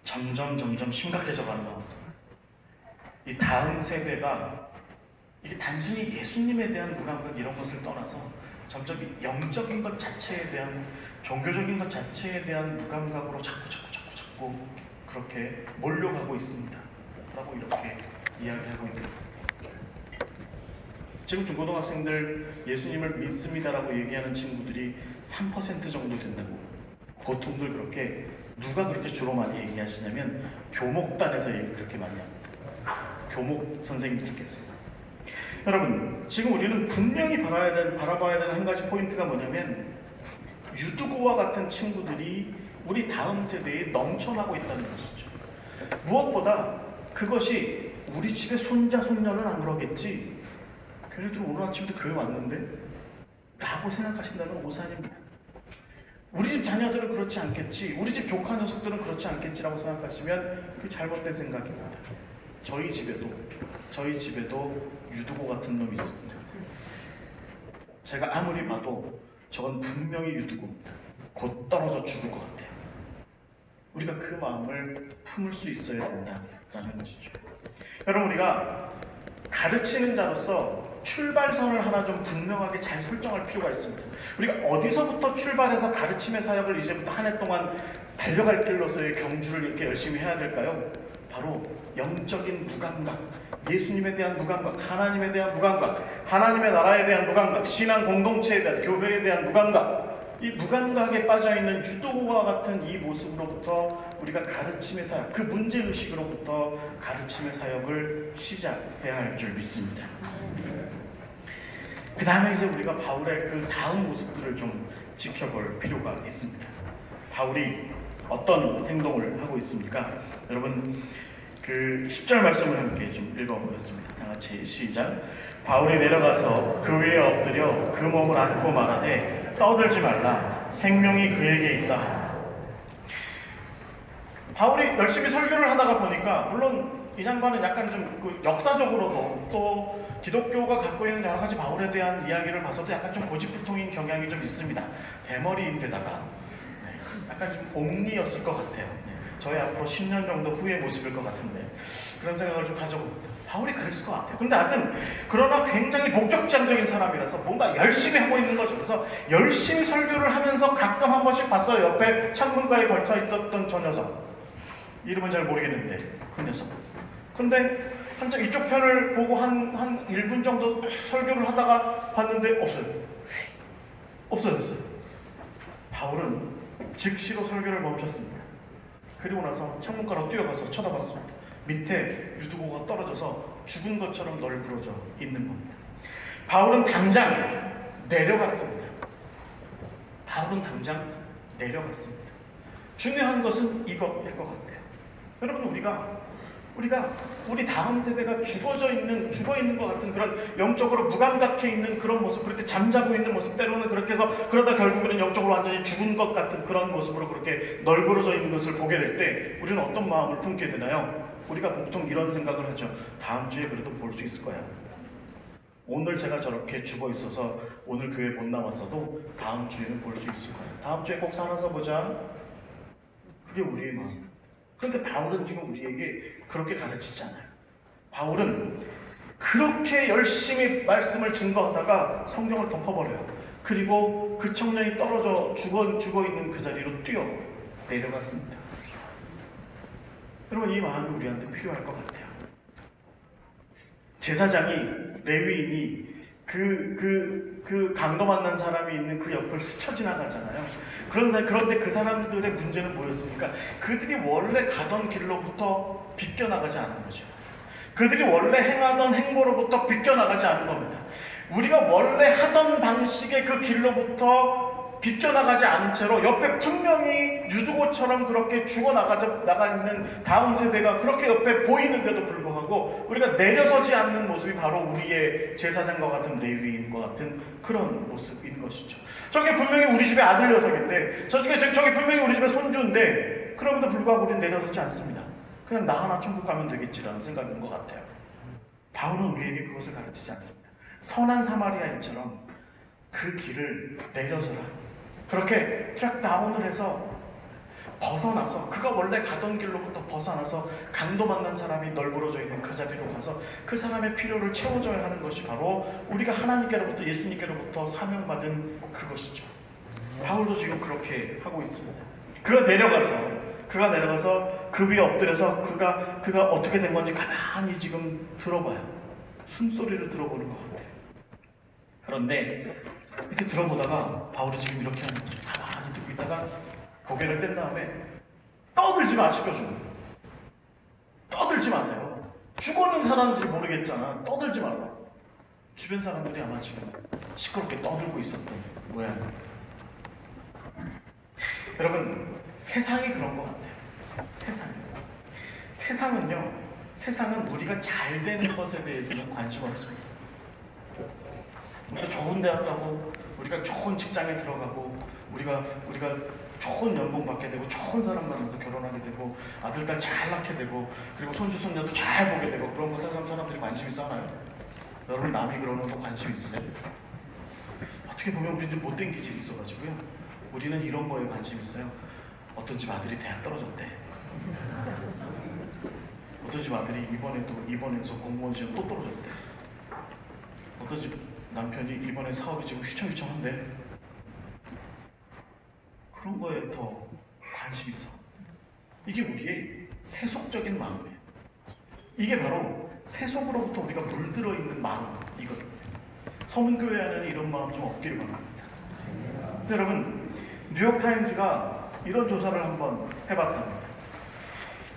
점점 심각해져 가는 것 같습니다. 이 다음 세대가 이게 단순히 예수님에 대한 무감각 이런 것을 떠나서 점점 영적인 것 자체에 대한 종교적인 것 자체에 대한 무감각으로 자꾸 그렇게 몰려가고 있습니다. 라고 이렇게 이야기하고 있는 겁니다. 지금 중고등학생들 예수님을 믿습니다라고 얘기하는 친구들이 3% 정도 된다고. 보통들 그렇게 누가 그렇게 주로 많이 얘기하시냐면 교목단에서 얘기 그렇게 많이 합니다. 교목 선생님들께서. 여러분, 지금 우리는 분명히 바라봐야 되는 한 가지 포인트가 뭐냐면 유두고와 같은 친구들이 우리 다음 세대에 넘쳐나고 있다는 것이죠. 무엇보다 그것이 우리 집의 손자, 손녀는 안 그러겠지. 걔네들 오늘 아침부터 교회 왔는데? 라고 생각하신다면 오산입니다. 우리 집 자녀들은 그렇지 않겠지. 우리 집 조카 녀석들은 그렇지 않겠지라고 생각하시면 그게 잘못된 생각입니다. 저희 집에도 유두고 같은 놈이 있습니다. 제가 아무리 봐도 저건 분명히 유두고입니다. 곧 떨어져 죽을 것 같아요. 우리가 그 마음을 품을 수 있어야 된다라는 것이죠. 여러분, 우리가 가르치는 자로서 출발선을 하나 좀 분명하게 잘 설정할 필요가 있습니다. 우리가 어디서부터 출발해서 가르침의 사역을 이제부터 한 해 동안 달려갈 길로서의 경주를 이렇게 열심히 해야 될까요? 바로 영적인 무감각, 예수님에 대한 무감각, 하나님에 대한 무감각, 하나님의 나라에 대한 무감각, 신앙 공동체에 대한, 교회에 대한 무감각, 이 무감각에 빠져있는 유도와 같은 이 모습으로부터 우리가 가르침의 사역, 그 문제의식으로부터 가르침의 사역을 시작해야 할 줄 믿습니다. 그 다음에 이제 우리가 바울의 그 다음 모습들을 좀 지켜볼 필요가 있습니다. 바울이 어떤 행동을 하고 있습니까? 여러분, 그 10절 말씀을 함께 좀 읽어보겠습니다. 다 같이 시작. 바울이 내려가서 그 위에 엎드려 그 몸을 안고 말하되 떠들지 말라. 생명이 그에게 있다. 바울이 열심히 설교를 하다가 보니까 물론 이 장관은 약간 좀 그 역사적으로도 또 기독교가 갖고 있는 여러 가지 바울에 대한 이야기를 봐서도 약간 좀 고집부통인 경향이 좀 있습니다. 대머리인데다가 약간 좀 옴니였을 것 같아요. 저희 앞으로 10년 정도 후의 모습일 것 같은데 그런 생각을 좀 가져봅니다. 바울이 그랬을 것 같아요. 근데 하여튼 그러나 굉장히 목적지향적인 사람이라서 뭔가 열심히 하고 있는 거죠. 그래서 열심히 설교를 하면서 가끔 한 번씩 봤어요. 옆에 창문가에 걸쳐 있었던 저 녀석. 이름은 잘 모르겠는데 그 녀석. 근데 한참 이쪽 편을 보고 한 1분 정도 설교를 하다가 봤는데 없어졌어요. 없어졌어요. 바울은 즉시로 설교를 멈췄습니다. 그리고 나서 창문가로 뛰어가서 쳐다봤습니다. 밑에 유두고가 떨어져서 죽은 것처럼 널브러져 있는 겁니다. 바울은 당장 내려갔습니다. 바울은 당장 내려갔습니다. 중요한 것은 이것일 것 같아요. 여러분, 우리 다음 세대가 죽어 있는 것 같은 그런 영적으로 무감각해 있는 그런 모습, 그렇게 잠자고 있는 모습, 때로는 그렇게 해서 그러다 결국에는 영적으로 완전히 죽은 것 같은 그런 모습으로 그렇게 널브러져 있는 것을 보게 될 때 우리는 어떤 마음을 품게 되나요? 우리가 보통 이런 생각을 하죠. 다음 주에 그래도 볼 수 있을 거야. 오늘 제가 저렇게 죽어 있어서 오늘 교회 못 나왔어도 다음 주에는 볼 수 있을 거야. 다음 주에 꼭 살아서 보자. 그게 우리의 마음. 그런데 바울은 지금 우리에게 그렇게 가르치잖아요. 바울은 그렇게 열심히 말씀을 증거하다가 성경을 덮어버려요. 그리고 그 청년이 떨어져 죽어 있는 그 자리로 뛰어 내려갔습니다. 여러분, 이 마음이 우리한테 필요할 것 같아요. 제사장이, 레위인이 그 강도 만난 사람이 있는 그 옆을 스쳐 지나가잖아요. 그런데 그 사람들의 문제는 뭐였습니까? 그들이 원래 가던 길로부터 비껴나가지 않은 거죠. 그들이 원래 행하던 행보로부터 비껴나가지 않은 겁니다. 우리가 원래 하던 방식의 그 길로부터 비껴나가지 않은 채로 옆에 분명히 유두고처럼 그렇게 나가 있는 다음 세대가 그렇게 옆에 보이는데도 불구하고 우리가 내려서지 않는 모습이 바로 우리의 제사장과 같은 레위인과 같은 그런 모습인 것이죠. 저게 분명히 우리 집의 아들 녀석인데 저게 분명히 우리 집의 손주인데 그럼에도 불구하고 우리는 내려서지 않습니다. 그냥 나 하나 천국 가면 되겠지라는 생각인 것 같아요. 바울은 우리에게 그것을 가르치지 않습니다. 선한 사마리아인처럼 그 길을 내려서라. 그렇게 트랙다운을 해서 벗어나서 그가 원래 가던 길로부터 벗어나서 강도 만난 사람이 널브러져 있는 그 자리로 가서 그 사람의 필요를 채워줘야 하는 것이 바로 우리가 하나님께로부터 예수님께로부터 사명받은 그것이죠. 바울도 지금 그렇게 하고 있습니다. 그가 내려가서 그 위에 엎드려서 그가 어떻게 된 건지 가만히 지금 들어봐요. 숨소리를 들어보는 것 같아요. 그런데 이렇게 들어보다가 바울이 지금 이렇게 하는 거죠. 가만히 듣고 있다가 고개를 뗀 다음에 떠들지 마시고 좀 떠들지 마세요. 죽었는 사람인지 모르겠잖아. 떠들지 말라. 주변 사람들이 아마 지금 시끄럽게 떠들고 있었던 모양이에요. 여러분, 세상이 그런 것 같아요. 세상은 우리가 잘 되는 것에 대해서는 관심 없습니다. 우리가 좋은 대학 가고 우리가 좋은 직장에 들어가고 우리가 좋은 연봉 받게 되고 좋은 사람 만나서 결혼하게 되고 아들 딸 잘 낳게 되고 그리고 손주 손녀도 잘 보게 되고 그런 거 사람들이 관심 있어하나요? 여러분, 남이 그러는 거 관심 있으세요? 어떻게 보면 우리는 못된 기질이 있어가지고요. 우리는 이런 거에 관심 있어요. 어떤 집 아들이 대학 떨어졌대. 어떤 집 아들이 이번에서 공무원 시험 또 떨어졌대. 어떤 집 남편이 이번에 사업이 지금 휘청휘청한데. 그런 거에 더 관심 있어. 이게 우리의 세속적인 마음이에요. 이게 바로 세속으로부터 우리가 물들어 있는 마음이거든요. 서문교회 안에는 이런 마음 좀 없기를 바랍니다. 여러분, 뉴욕타임즈가 이런 조사를 한번 해봤답니다.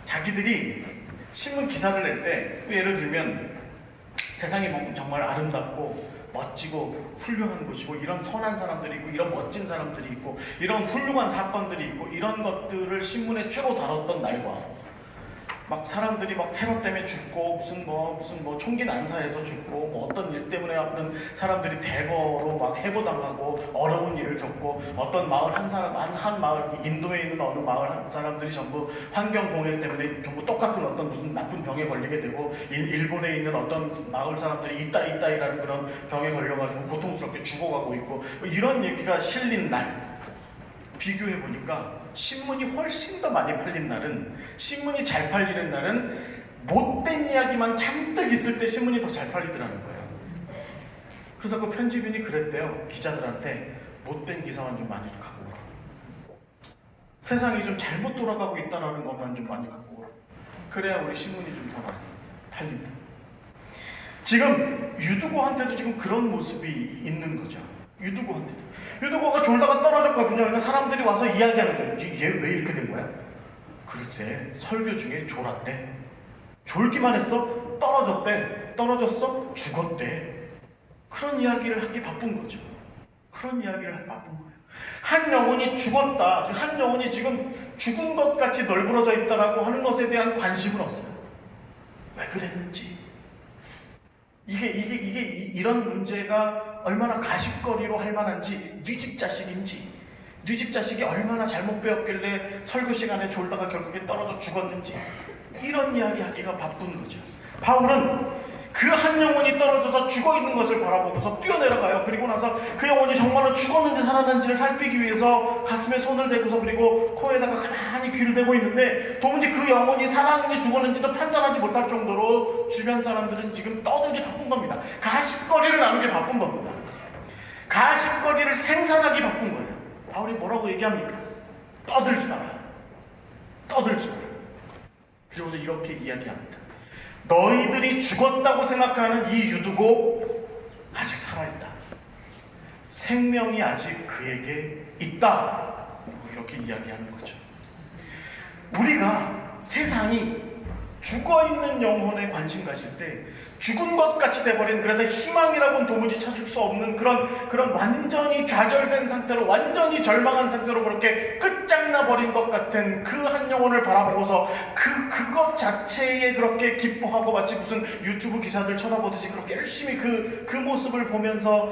자기들이 신문 기사를 낼 때, 예를 들면 세상이 정말 아름답고 멋지고 훌륭한 곳이고 이런 선한 사람들이 있고 이런 멋진 사람들이 있고 이런 훌륭한 사건들이 있고 이런 것들을 신문에 주로 다뤘던 날과 막 사람들이 막 테러 때문에 죽고 무슨 뭐 총기 난사해서 죽고 뭐 어떤 일 때문에 어떤 사람들이 대거로 막 해고당하고 어려운 일을 겪고 어떤 마을 한 마을 인도에 있는 어느 마을 한 사람들이 전부 환경 공해 때문에 전부 똑같은 어떤 무슨 나쁜 병에 걸리게 되고 일본에 있는 어떤 마을 사람들이 이따이라는 그런 병에 걸려가지고 고통스럽게 죽어가고 있고 이런 얘기가 실린 날 비교해 보니까 신문이 훨씬 더 많이 팔린 날은 신문이 잘 팔리는 날은 못된 이야기만 잔뜩 있을 때 신문이 더 잘 팔리더라는 거예요. 그래서 그 편집인이 그랬대요. 기자들한테 못된 기사만 좀 많이 갖고 오라. 세상이 좀 잘못 돌아가고 있다는 것만 좀 많이 갖고 오라. 그래야 우리 신문이 좀 더 많이 팔린다. 지금 유두고한테도 지금 그런 모습이 있는 거죠. 유두고가 졸다가 떨어졌거든요. 그러니까 사람들이 와서 이야기하는 거예요. 얘 왜 이렇게 된 거야? 글쎄, 설교 중에 졸았대. 졸기만 했어? 떨어졌어? 죽었대. 그런 이야기를 하기 바쁜 거죠. 한 영혼이 죽었다. 한 영혼이 지금 죽은 것 같이 널브러져 있다라고 하는 것에 대한 관심은 없어요. 왜 그랬는지. 이런 문제가 얼마나 가십거리로 할 만한지, 뉘집 자식이 얼마나 잘못 배웠길래 설교 시간에 졸다가 결국에 떨어져 죽었는지, 이런 이야기 하기가 바쁜 거죠. 바울은 그 한 영혼이 떨어져서 죽어 있는 것을 바라보고서 뛰어내려가요. 그리고 나서 그 영혼이 정말로 죽었는지 살았는지를 살피기 위해서 가슴에 손을 대고서 그리고 코에다가 가만히 귀를 대고 있는데 도무지 그 영혼이 살았는지 죽었는지도 판단하지 못할 정도로 주변 사람들은 지금 떠들기 바쁜 겁니다. 가십거리를 나누기 바쁜 겁니다. 가십거리를 생산하기 바쁜 거예요. 바울이 뭐라고 얘기합니까? 떠들지 마라. 그리고서 이렇게 이야기합니다. 너희들이 죽었다고 생각하는 이 유두고 아직 살아있다. 생명이 아직 그에게 있다. 이렇게 이야기하는 거죠. 우리가 세상이 죽어있는 영혼에 관심 가질 때 죽은 것 같이 돼버린, 그래서 희망이라고는 도무지 찾을 수 없는 그런 완전히 좌절된 상태로, 완전히 절망한 상태로 그렇게 끝장나버린 것 같은 그 한 영혼을 바라보고서 그것 자체에 그렇게 기뻐하고 마치 무슨 유튜브 기사들 쳐다보듯이 그렇게 열심히 그 모습을 보면서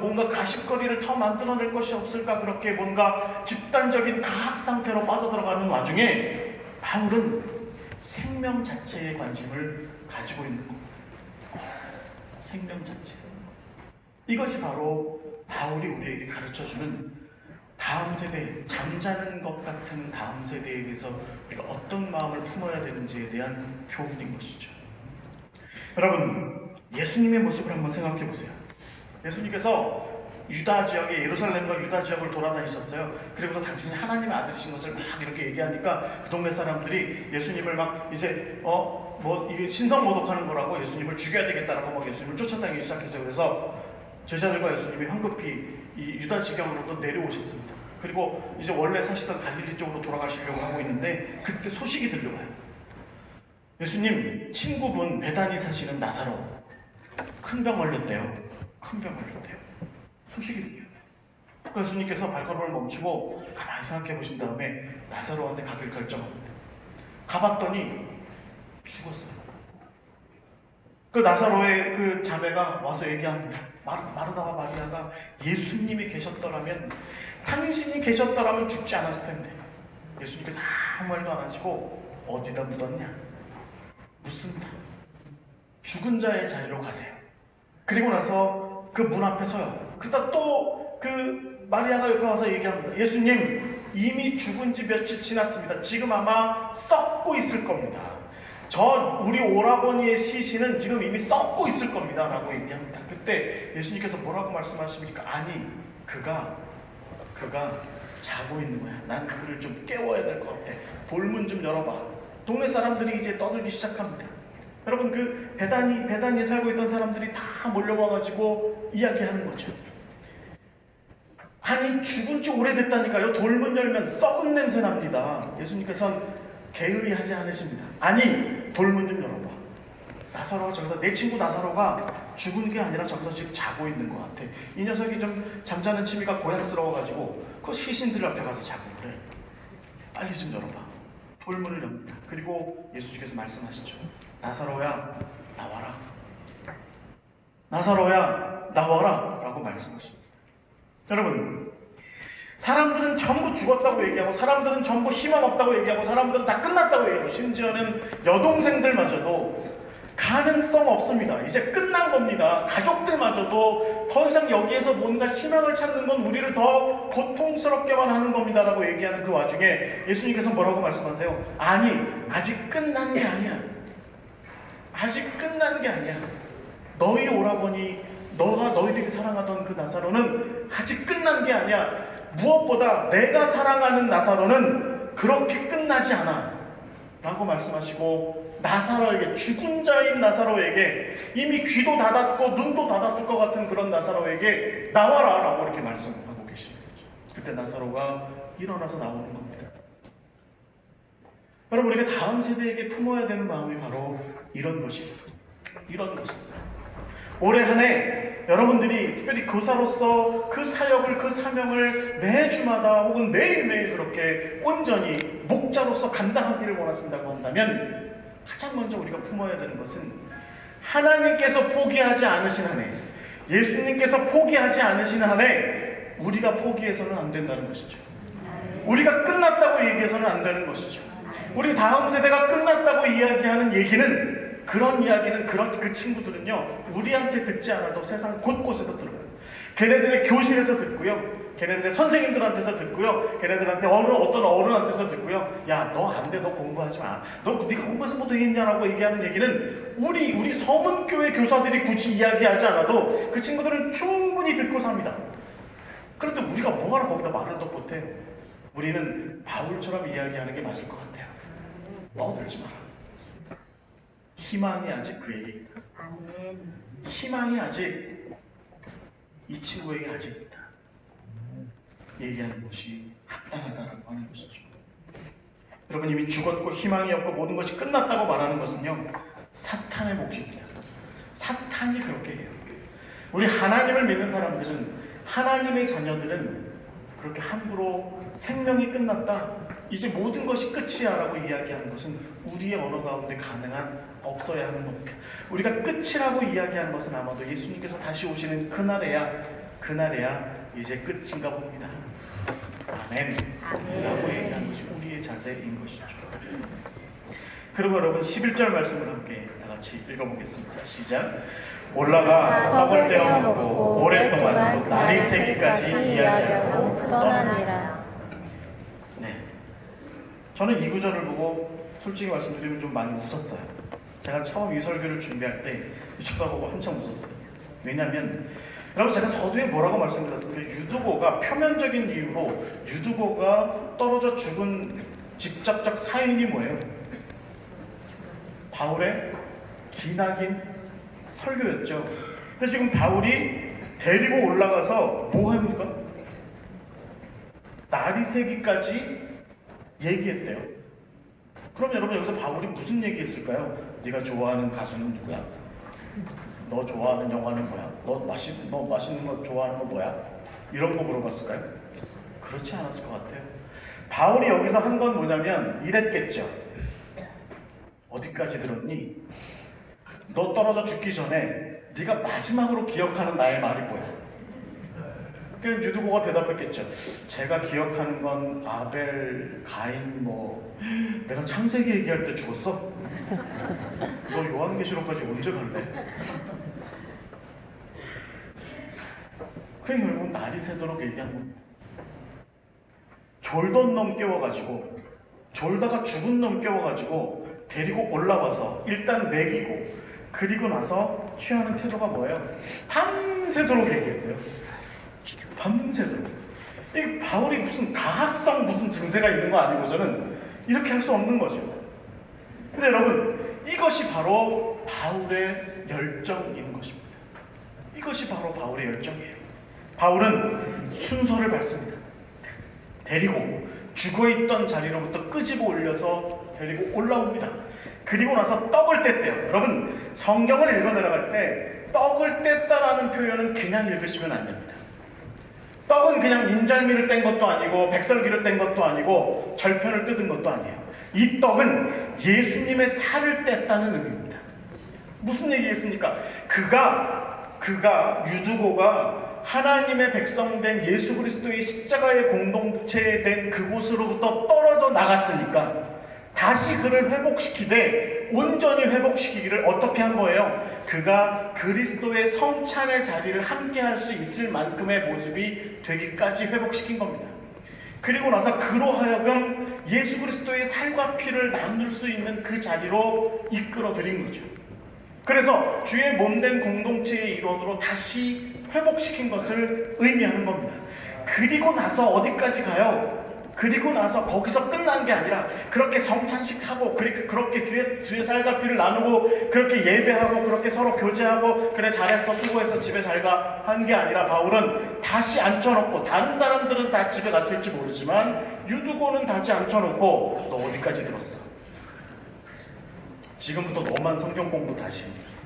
뭔가 가십거리를 더 만들어낼 것이 없을까, 그렇게 뭔가 집단적인 가학 상태로 빠져들어가는 와중에 바울은 생명 자체에 관심을 가지고 있는 겁니다. 생명 자체. 이것이 바로 바울이 우리에게 가르쳐주는 다음 세대, 잠자는 것 같은 다음 세대에 대해서 우리가 어떤 마음을 품어야 되는지에 대한 교훈인 것이죠. 여러분, 예수님의 모습을 한번 생각해 보세요. 예수님께서 유다 지역에, 예루살렘과 유다 지역을 돌아다니셨어요. 그리고서 당신이 하나님의 아들이신 것을 막 이렇게 얘기하니까 그 동네 사람들이 예수님을 막 이제 이게 신성 모독하는 거라고 예수님을 죽여야 되겠다라고 막 예수님을 쫓아다니기 시작했어요. 그래서 제자들과 예수님이 황급히 이 유다 지경으로 내려오셨습니다. 그리고 이제 원래 사시던 갈릴리 쪽으로 돌아가시려고 하고 있는데 그때 소식이 들려와요. 예수님 친구분 베다니 사시는 나사로 큰 병 걸렸대요. 소식이 들려요. 그래서 예수님께서 발걸음을 멈추고 가만히 생각해 보신 다음에 나사로한테 가기를 결정합니다. 가봤더니 죽었어요. 그 나사로의 그 자매가 와서 얘기합니다. 마르다와 마리아가 예수님이 계셨더라면, 당신이 계셨더라면 죽지 않았을 텐데. 예수님께서 아무 말도 안 하시고 어디다 묻었냐? 묻습니다. 죽은 자의 자리로 가세요. 그리고 나서 그 문 앞에 서요. 그러다 또 그 마리아가 옆에 와서 얘기합니다. 예수님 이미 죽은 지 며칠 지났습니다. 지금 아마 썩고 있을 겁니다. 우리 오라버니의 시신은 지금 이미 썩고 있을 겁니다. 라고 얘기합니다. 그때 예수님께서 뭐라고 말씀하십니까? 아니, 그가 자고 있는 거야. 난 그를 좀 깨워야 될 것 같아. 돌문 좀 열어봐. 동네 사람들이 이제 떠들기 시작합니다. 여러분, 그 베다니에 살고 있던 사람들이 다 몰려와가지고 이야기하는 거죠. 아니, 죽은 지 오래됐다니까요. 돌문 열면 썩은 냄새 납니다. 예수님께서는 개의하지 않으십니다. 아니, 돌문 좀 열어봐. 나사로가 저기서, 내 친구 나사로가 죽은 게 아니라 저기서 지금 자고 있는 것 같아. 이 녀석이 좀 잠자는 취미가 고향스러워가지고 그 시신들 앞에 가서 자고 그래. 빨리 좀 열어봐. 돌문을 엽니다. 그리고 예수님께서 말씀하시죠. 나사로야 나와라. 나사로야 나와라 라고 말씀하십니다. 여러분, 사람들은 전부 죽었다고 얘기하고, 사람들은 전부 희망 없다고 얘기하고, 사람들은 다 끝났다고 얘기하고, 심지어는 여동생들마저도 가능성 없습니다. 이제 끝난 겁니다. 가족들마저도 더 이상 여기에서 뭔가 희망을 찾는 건 우리를 더 고통스럽게만 하는 겁니다 라고 얘기하는 그 와중에 예수님께서 뭐라고 말씀하세요? 아니, 아직 끝난 게 아니야. 아직 끝난 게 아니야. 너희 오라버니, 너희들이 사랑하던 그 나사로는 아직 끝난 게 아니야. 무엇보다 내가 사랑하는 나사로는 그렇게 끝나지 않아 라고 말씀하시고, 나사로에게, 죽은 자인 나사로에게, 이미 귀도 닫았고 눈도 닫았을 것 같은 그런 나사로에게 나와라 라고 이렇게 말씀하고 계시는 거죠. 그때 나사로가 일어나서 나오는 겁니다. 여러분, 우리가 다음 세대에게 품어야 되는 마음이 바로 이런 것입니다. 이런 것입니다. 올해 한 해 여러분들이 특별히 교사로서 그 사역을, 그 사명을 매주마다 혹은 매일매일 그렇게 온전히 목자로서 감당하기를 원하신다고 한다면, 가장 먼저 우리가 품어야 되는 것은 하나님께서 포기하지 않으신 한 해, 예수님께서 포기하지 않으신 한 해, 우리가 포기해서는 안 된다는 것이죠. 우리가 끝났다고 얘기해서는 안 되는 것이죠. 우리 다음 세대가 끝났다고 이야기하는 얘기는, 그런 이야기는 그 친구들은요, 우리한테 듣지 않아도 세상 곳곳에서 들어요. 걔네들의 교실에서 듣고요, 걔네들의 선생님들한테서 듣고요, 걔네들한테 어떤 어른한테서 듣고요. 야, 너 안 돼, 너 공부하지 마, 네가 공부해서 뭐 되겠냐라고 얘기하는 얘기는 우리 서문교회 교사들이 굳이 이야기하지 않아도 그 친구들은 충분히 듣고 삽니다. 그런데 우리가 뭐하러 거기다 말을 또 못해요? 우리는 바울처럼 이야기하는 게 맞을 것 같아요. 떠들지 마라. 희망이 아직 그에게 있다. 희망이 아직 이 친구에게 아직 있다. 얘기하는 것이 합당하다라고 하는 것이죠. 여러분, 이미 죽었고 희망이 없고 모든 것이 끝났다고 말하는 것은요, 사탄의 몫입니다. 사탄이 그렇게 해요. 우리 하나님을 믿는 사람들은, 하나님의 자녀들은 그렇게 함부로 생명이 끝났다, 이제 모든 것이 끝이야 라고 이야기하는 것은 우리의 언어 가운데 없어야 하는 겁니다. 우리가 끝이라고 이야기하는 것은 아마도 예수님께서 다시 오시는 그날에야 이제 끝인가 봅니다. 아멘 라고 얘기하는 것이 우리의 자세인 것이죠. 그리고 여러분, 11절 말씀을 함께 다 같이 읽어보겠습니다. 시작. 올라가 떡을 떼어 먹고 오랫동안 날이 새기까지 이야기하고 떠나니라. 네, 저는 이 구절을 보고 솔직히 말씀드리면 좀 많이 웃었어요. 제가 처음 이 설교를 준비할 때 이 절 보고 한참 웃었어요. 왜냐하면 여러분, 제가 서두에 뭐라고 말씀드렸습니까? 유두고가, 표면적인 이유로 유두고가 떨어져 죽은 직접적 사인이 뭐예요? 바울의 기나긴 설교였죠. 근데 지금 바울이 데리고 올라가서 뭐 합니까? 날이 새기까지 얘기했대요. 그럼 여러분, 여기서 바울이 무슨 얘기했을까요? 네가 좋아하는 가수는 누구야? 너 좋아하는 영화는 뭐야? 너 맛있는 거 좋아하는 거 뭐야? 이런 거 물어봤을까요? 그렇지 않았을 것 같아요. 바울이 여기서 한 건 뭐냐면 이랬겠죠. 어디까지 들었니? 너 떨어져 죽기 전에 네가 마지막으로 기억하는 나의 말이 뭐야? 그러니까 유두고가 대답했겠죠. 제가 기억하는 건 아벨, 가인, 내가 창세기 얘기할 때 죽었어? 너 요한계시록까지 언제 갈래? 그러니까 결국은 날이 새도록 얘기한 겁니다. 졸던 놈 깨워가지고, 졸다가 죽은 놈 깨워가지고 데리고 올라와서 일단 먹이고, 그리고 나서 취하는 태도가 뭐예요? 밤새도록 얘기했대요. 밤새도록. 이 바울이 무슨 가학성 무슨 증세가 있는 거 아니고서는 이렇게 할 수 없는 거죠. 근데 여러분, 이것이 바로 바울의 열정인 것입니다. 이것이 바로 바울의 열정이에요. 바울은 순서를 밟습니다. 데리고 죽어있던 자리로부터 끄집어 올려서 데리고 올라옵니다. 그리고 나서 떡을 뗐대요. 여러분, 성경을 읽어 내려갈 때 떡을 뗐다라는 표현은 그냥 읽으시면 안 됩니다. 떡은 그냥 인절미를 뗀 것도 아니고 백설기를 뗀 것도 아니고 절편을 뜯은 것도 아니에요. 이 떡은 예수님의 살을 뗐다는 의미입니다. 무슨 얘기겠습니까? 유두고가 하나님의 백성된 예수 그리스도의 십자가의 공동체에 된 그곳으로부터 떨어져 나갔으니까 다시 그를 회복시키되 온전히 회복시키기를 어떻게 한 거예요? 그가 그리스도의 성찬의 자리를 함께 할 수 있을 만큼의 모습이 되기까지 회복시킨 겁니다. 그리고 나서 그로 하여금 예수 그리스도의 살과 피를 나눌 수 있는 그 자리로 이끌어 드린 거죠. 그래서 주의 몸된 공동체의 일원으로 다시 회복시킨 것을 의미하는 겁니다. 그리고 나서 어디까지 가요? 그리고 나서 거기서 끝난 게 아니라 그렇게 성찬식 하고 그렇게 주의 살과 피를 나누고 그렇게 예배하고 그렇게 서로 교제하고 그래 잘했어 수고했어 집에 잘 가 한 게 아니라 바울은 다시 앉혀놓고 다른 사람들은 다 집에 갔을지 모르지만 유두고는 다시 앉혀놓고 너 어디까지 들었어? 지금부터 너만 성경 공부 다시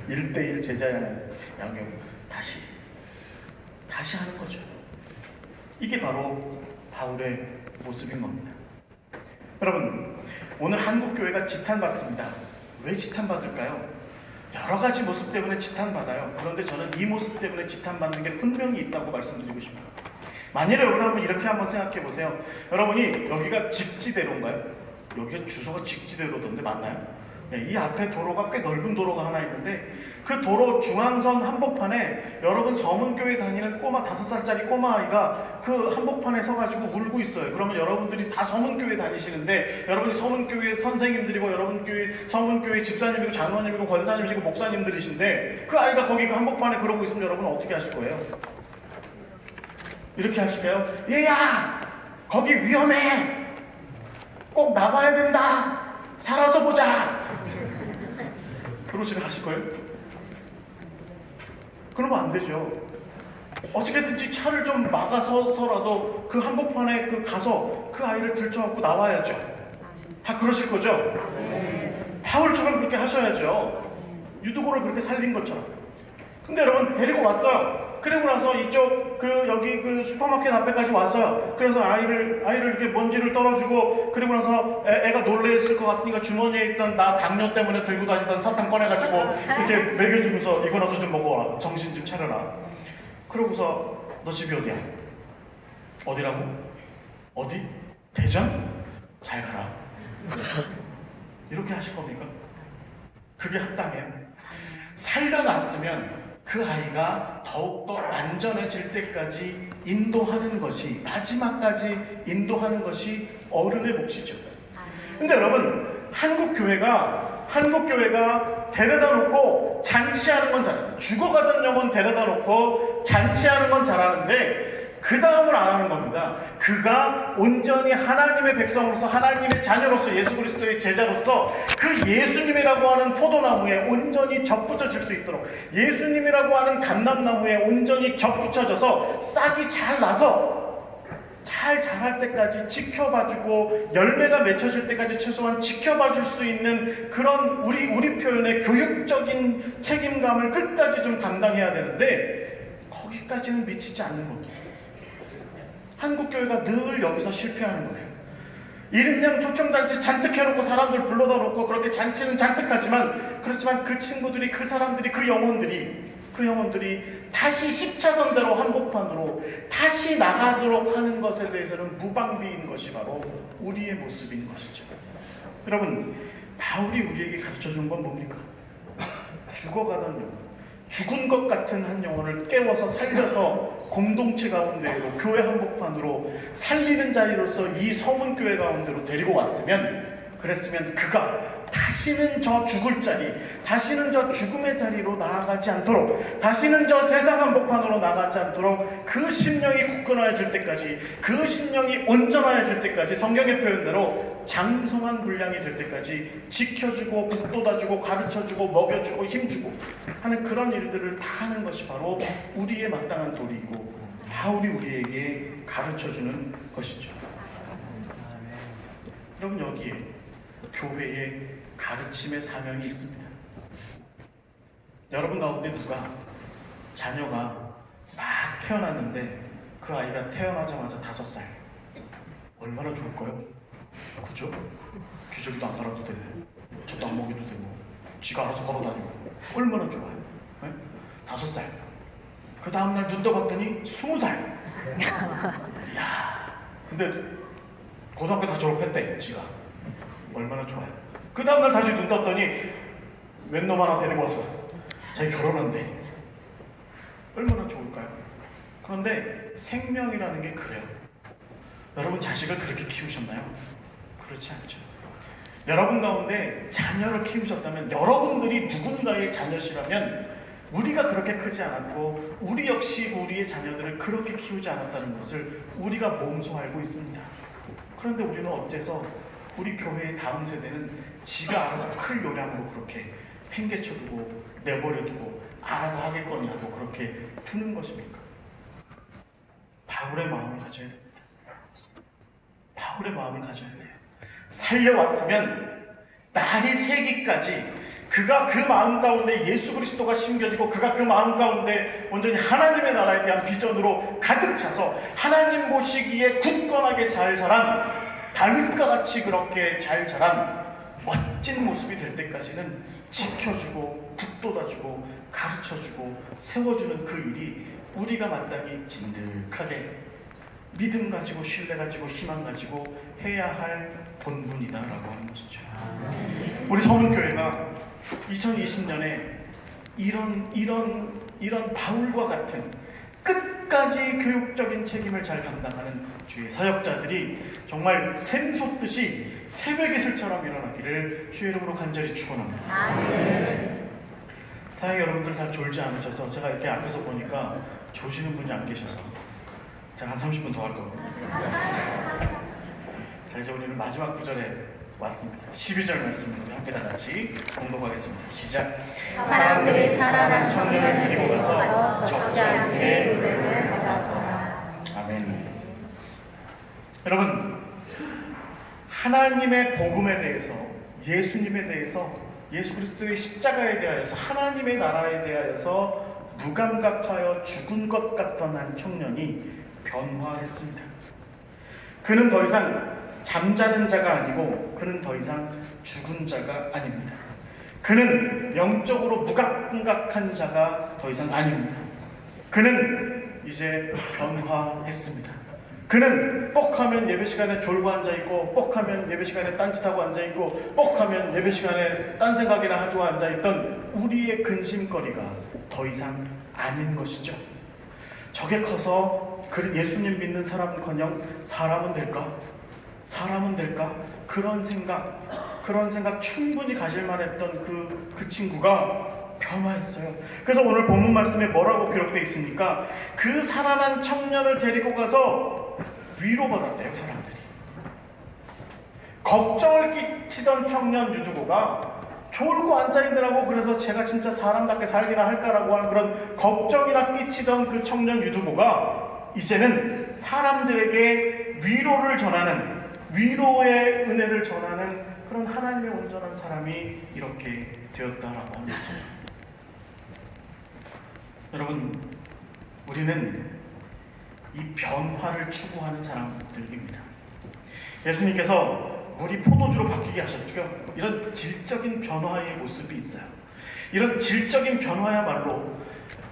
1:1 제자 양육 다시 하는 거죠. 이게 바로 바울의 모습인 겁니다. 여러분, 오늘 한국교회가 지탄받습니다. 왜 지탄받을까요? 여러 가지 모습 때문에 지탄받아요. 그런데 저는 이 모습 때문에 지탄받는 게 분명히 있다고 말씀드리고 싶어요. 만일에 여러분 한번 이렇게 한번 생각해 보세요. 여러분이 여기가 직지대로인가요? 여기가 주소가 직지대로던데 맞나요? 이 앞에 도로가 꽤 넓은 도로가 하나 있는데 그 도로 중앙선 한복판에 여러분 서문교회 다니는 꼬마 5살짜리 꼬마아이가 그 한복판에 서가지고 울고 있어요. 그러면 여러분들이 다 서문교회 다니시는데 여러분이 서문교회 선생님들이고 서문교회 집사님이고 장로님이고 권사님이시고 목사님들이신데 그 아이가 거기 그 한복판에 그러고 있으면 여러분은 어떻게 하실 거예요? 이렇게 하실까요? 얘야! 거기 위험해! 꼭 나와야 된다! 살아서 보자! 그러시면 하실 거예요? 그러면 안 되죠. 어떻게든지 차를 좀 막아서라도 그 한복판에 가서 그 아이를 들쳐갖고 나와야죠. 다 그러실 거죠? 바울처럼 그렇게 하셔야죠. 유두고를 그렇게 살린 것처럼. 근데 여러분 데리고 왔어요. 그리고 나서 이쪽 여기 슈퍼마켓 앞에까지 왔어요. 그래서 아이를 이렇게 먼지를 떨어주고 그리고 나서 애가 놀래있을 것 같으니까 주머니에 있던 나 당뇨 때문에 들고 다니던 사탕 꺼내가지고 이렇게 먹여주면서 이거라도 좀 먹어라. 정신 좀 차려라. 그러고서 너 집이 어디야? 어디라고? 어디? 대전? 잘 가라. 이렇게 하실 겁니까? 그게 합당해요? 살려놨으면 그 아이가 더욱더 안전해질 때까지 인도하는 것이 마지막까지 인도하는 것이 어른의 몫이죠. 근데 여러분 한국교회가 데려다 놓고 잔치하는 건 잘해요. 죽어가던 영혼 데려다 놓고 잔치하는 건 잘하는데 그 다음을 안 하는 겁니다. 그가 온전히 하나님의 백성으로서 하나님의 자녀로서 예수 그리스도의 제자로서 그 예수님이라고 하는 포도나무에 온전히 접붙여질 수 있도록 예수님이라고 하는 감람나무에 온전히 접붙여져서 싹이 잘 나서 잘 자랄 때까지 지켜봐주고 열매가 맺혀질 때까지 최소한 지켜봐줄 수 있는 그런 우리 표현의 교육적인 책임감을 끝까지 좀 감당해야 되는데 거기까지는 미치지 않는 겁니다. 한국교회가 늘 여기서 실패하는 거예요. 이른양 초청잔치 잔뜩 해놓고 사람들 불러다 놓고 그렇게 잔치는 잔뜩 하지만 그렇지만 그 친구들이 그 사람들이 그 영혼들이 다시 10차선대로 한복판으로 다시 나가도록 하는 것에 대해서는 무방비인 것이 바로 우리의 모습인 것이죠. 여러분 바울이 우리에게 가르쳐주는 건 뭡니까? 죽어가던 영혼 죽은 것 같은 한 영혼을 깨워서 살려서 공동체 가운데로 교회 한복판으로 살리는 자리로서 이 서문교회 가운데로 데리고 왔으면 그랬으면 그가 다시는 저 죽을 자리 다시는 저 죽음의 자리로 나아가지 않도록 다시는 저 세상 한복판으로 나가지 않도록 그 심령이 굳건해질 때까지 그 심령이 온전해질 때까지 성경의 표현대로 장성한 분량이 될 때까지 지켜주고 북돋아주고 가르쳐주고 먹여주고 힘주고 하는 그런 일들을 다 하는 것이 바로 우리의 마땅한 도리이고 바울이 우리에게 가르쳐주는 것이죠. 여러분 여기에 교회의 가르침의 사명이 있습니다. 여러분 가운데 누가 자녀가 막 태어났는데 그 아이가 태어나자마자 5살 얼마나 좋을까요? 그죠? 기저귀도 안 갈아도 되고 젖도 안 먹여도 되고 지가 알아서 걸어다니고 얼마나 좋아요. 네? 5살. 그 다음날 눈 떠봤더니 20살. 이야. 근데 고등학교 다 졸업했대 지가. 얼마나 좋아요. 그 다음날 다시 눈 떴더니 웬 놈 하나 데리고 왔어. 자기 결혼한대. 얼마나 좋을까요? 그런데 생명이라는 게 그래요. 여러분 자식을 그렇게 키우셨나요? 그렇지 않죠. 여러분 가운데 자녀를 키우셨다면, 여러분들이 누군가의 자녀시라면 우리가 그렇게 크지 않았고 우리 역시 우리의 자녀들을 그렇게 키우지 않았다는 것을 우리가 몸소 알고 있습니다. 그런데 우리는 어째서 우리 교회의 다음 세대는 지가 알아서 클 요량으로 그렇게 팽개쳐두고 내버려두고 알아서 하겠거니 하고 그렇게 두는 것입니까? 바울의 마음을 가져야 됩니다. 바울의 마음을 가져야 돼요. 살려왔으면 날이 새기까지 그가 그 마음 가운데 예수 그리스도가 심겨지고 그가 그 마음 가운데 온전히 하나님의 나라에 대한 비전으로 가득 차서 하나님 보시기에 굳건하게 잘 자란, 다윗과 같이 그렇게 잘 자란 멋진 모습이 될 때까지는 지켜주고 북돋아주고 가르쳐주고 세워주는 그 일이 우리가 마땅히 진득하게 믿음 가지고 신뢰 가지고 희망 가지고 해야 할 본분이다라고 하는 것이죠. 우리 서문교회가 2020년에 이런 바울과 같은 끝까지 교육적인 책임을 잘 감당하는 주의 사역자들이 정말 샘솟듯이 새벽의 슬처럼 일어나기를 주의 이름으로 간절히 축원합니다. 사역 여러분들 다 졸지 않으셔서 제가 이렇게 앞에서 보니까 조시는 분이 안 계셔서 제가 한 30분 더 할 거거든요. 자, 이제 우리는 마지막 구절에 왔습니다. 12절 말씀을 함께 다 같이 공독하겠습니다. 시작. 사람들이 살아난 청년을 데리고 가서 적지 않게 의뢰를 받았더라. 아멘. 여러분, 하나님의 복음에 대해서, 예수님에 대해서, 예수 그리스도의 십자가에 대하여서, 하나님의 나라에 대하여서 무감각하여 죽은 것 같던 한 청년이 변화했습니다. 그는 더 이상 잠자는 자가 아니고 그는 더 이상 죽은 자가 아닙니다. 그는 영적으로 무감각한 자가 더 이상 아닙니다. 그는 이제 변화했습니다. 그는 뻑하면 예배 시간에 졸고 앉아있고, 뻑하면 예배 시간에 딴짓하고 앉아있고, 뻑하면 예배 시간에 딴 생각이나 하고 앉아있던 우리의 근심거리가 더 이상 아닌 것이죠. 저게 커서 예수님 믿는 사람은커녕 사람은 될까? 사람은 될까? 그런 생각 충분히 가질만 했던 그 친구가 변화했어요. 그래서 오늘 본문 말씀에 뭐라고 기록되어 있습니까? 그 살아난 청년을 데리고 가서 위로받았대요, 사람들이. 걱정을 끼치던 청년 유두고가 졸고 앉아있느라고, 그래서 제가 진짜 사람답게 살기나 할까라고 하는 그런 걱정이나 끼치던 그 청년 유두고가 이제는 사람들에게 위로를 전하는, 위로의 은혜를 전하는 그런 하나님의 온전한 사람이 이렇게 되었다라고 하는 거죠. 여러분, 우리는 이 변화를 추구하는 사람들입니다. 예수님께서 물이 포도주로 바뀌게 하셨죠. 이런 질적인 변화의 모습이 있어요. 이런 질적인 변화야말로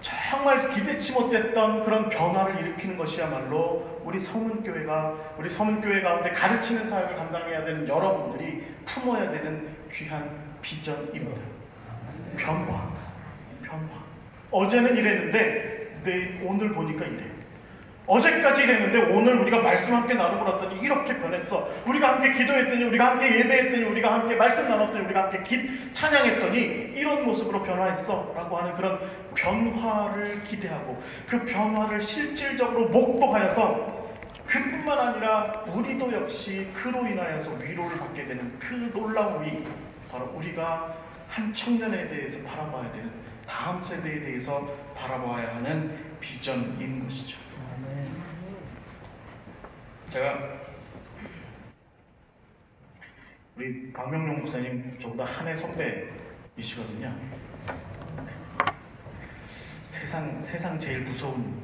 정말 기대치 못했던 그런 변화를 일으키는 것이야말로 우리 서문교회 가운데 가르치는 사역을 감당해야 되는 여러분들이 품어야 되는 귀한 비전입니다. 변화. 어제는 이랬는데 오늘 보니까 이래. 어제까지 이랬는데 오늘 우리가 말씀 함께 나누고 났더니 이렇게 변했어. 우리가 함께 기도했더니, 우리가 함께 예배했더니, 우리가 함께 말씀 나눴더니, 우리가 함께 찬양했더니 이런 모습으로 변화했어 라고 하는 그런 변화를 기대하고 그 변화를 실질적으로 목도하여서 그뿐만 아니라 우리도 역시 그로 인하여서 위로를 받게 되는 그 놀라움이 바로 우리가 한 청년에 대해서 바라봐야 되는, 다음 세대에 대해서 바라봐야 하는 비전인 것이죠. 제가 우리 박명용 목사님 저보다 한 해 선배이시거든요. 세상 제일 무서운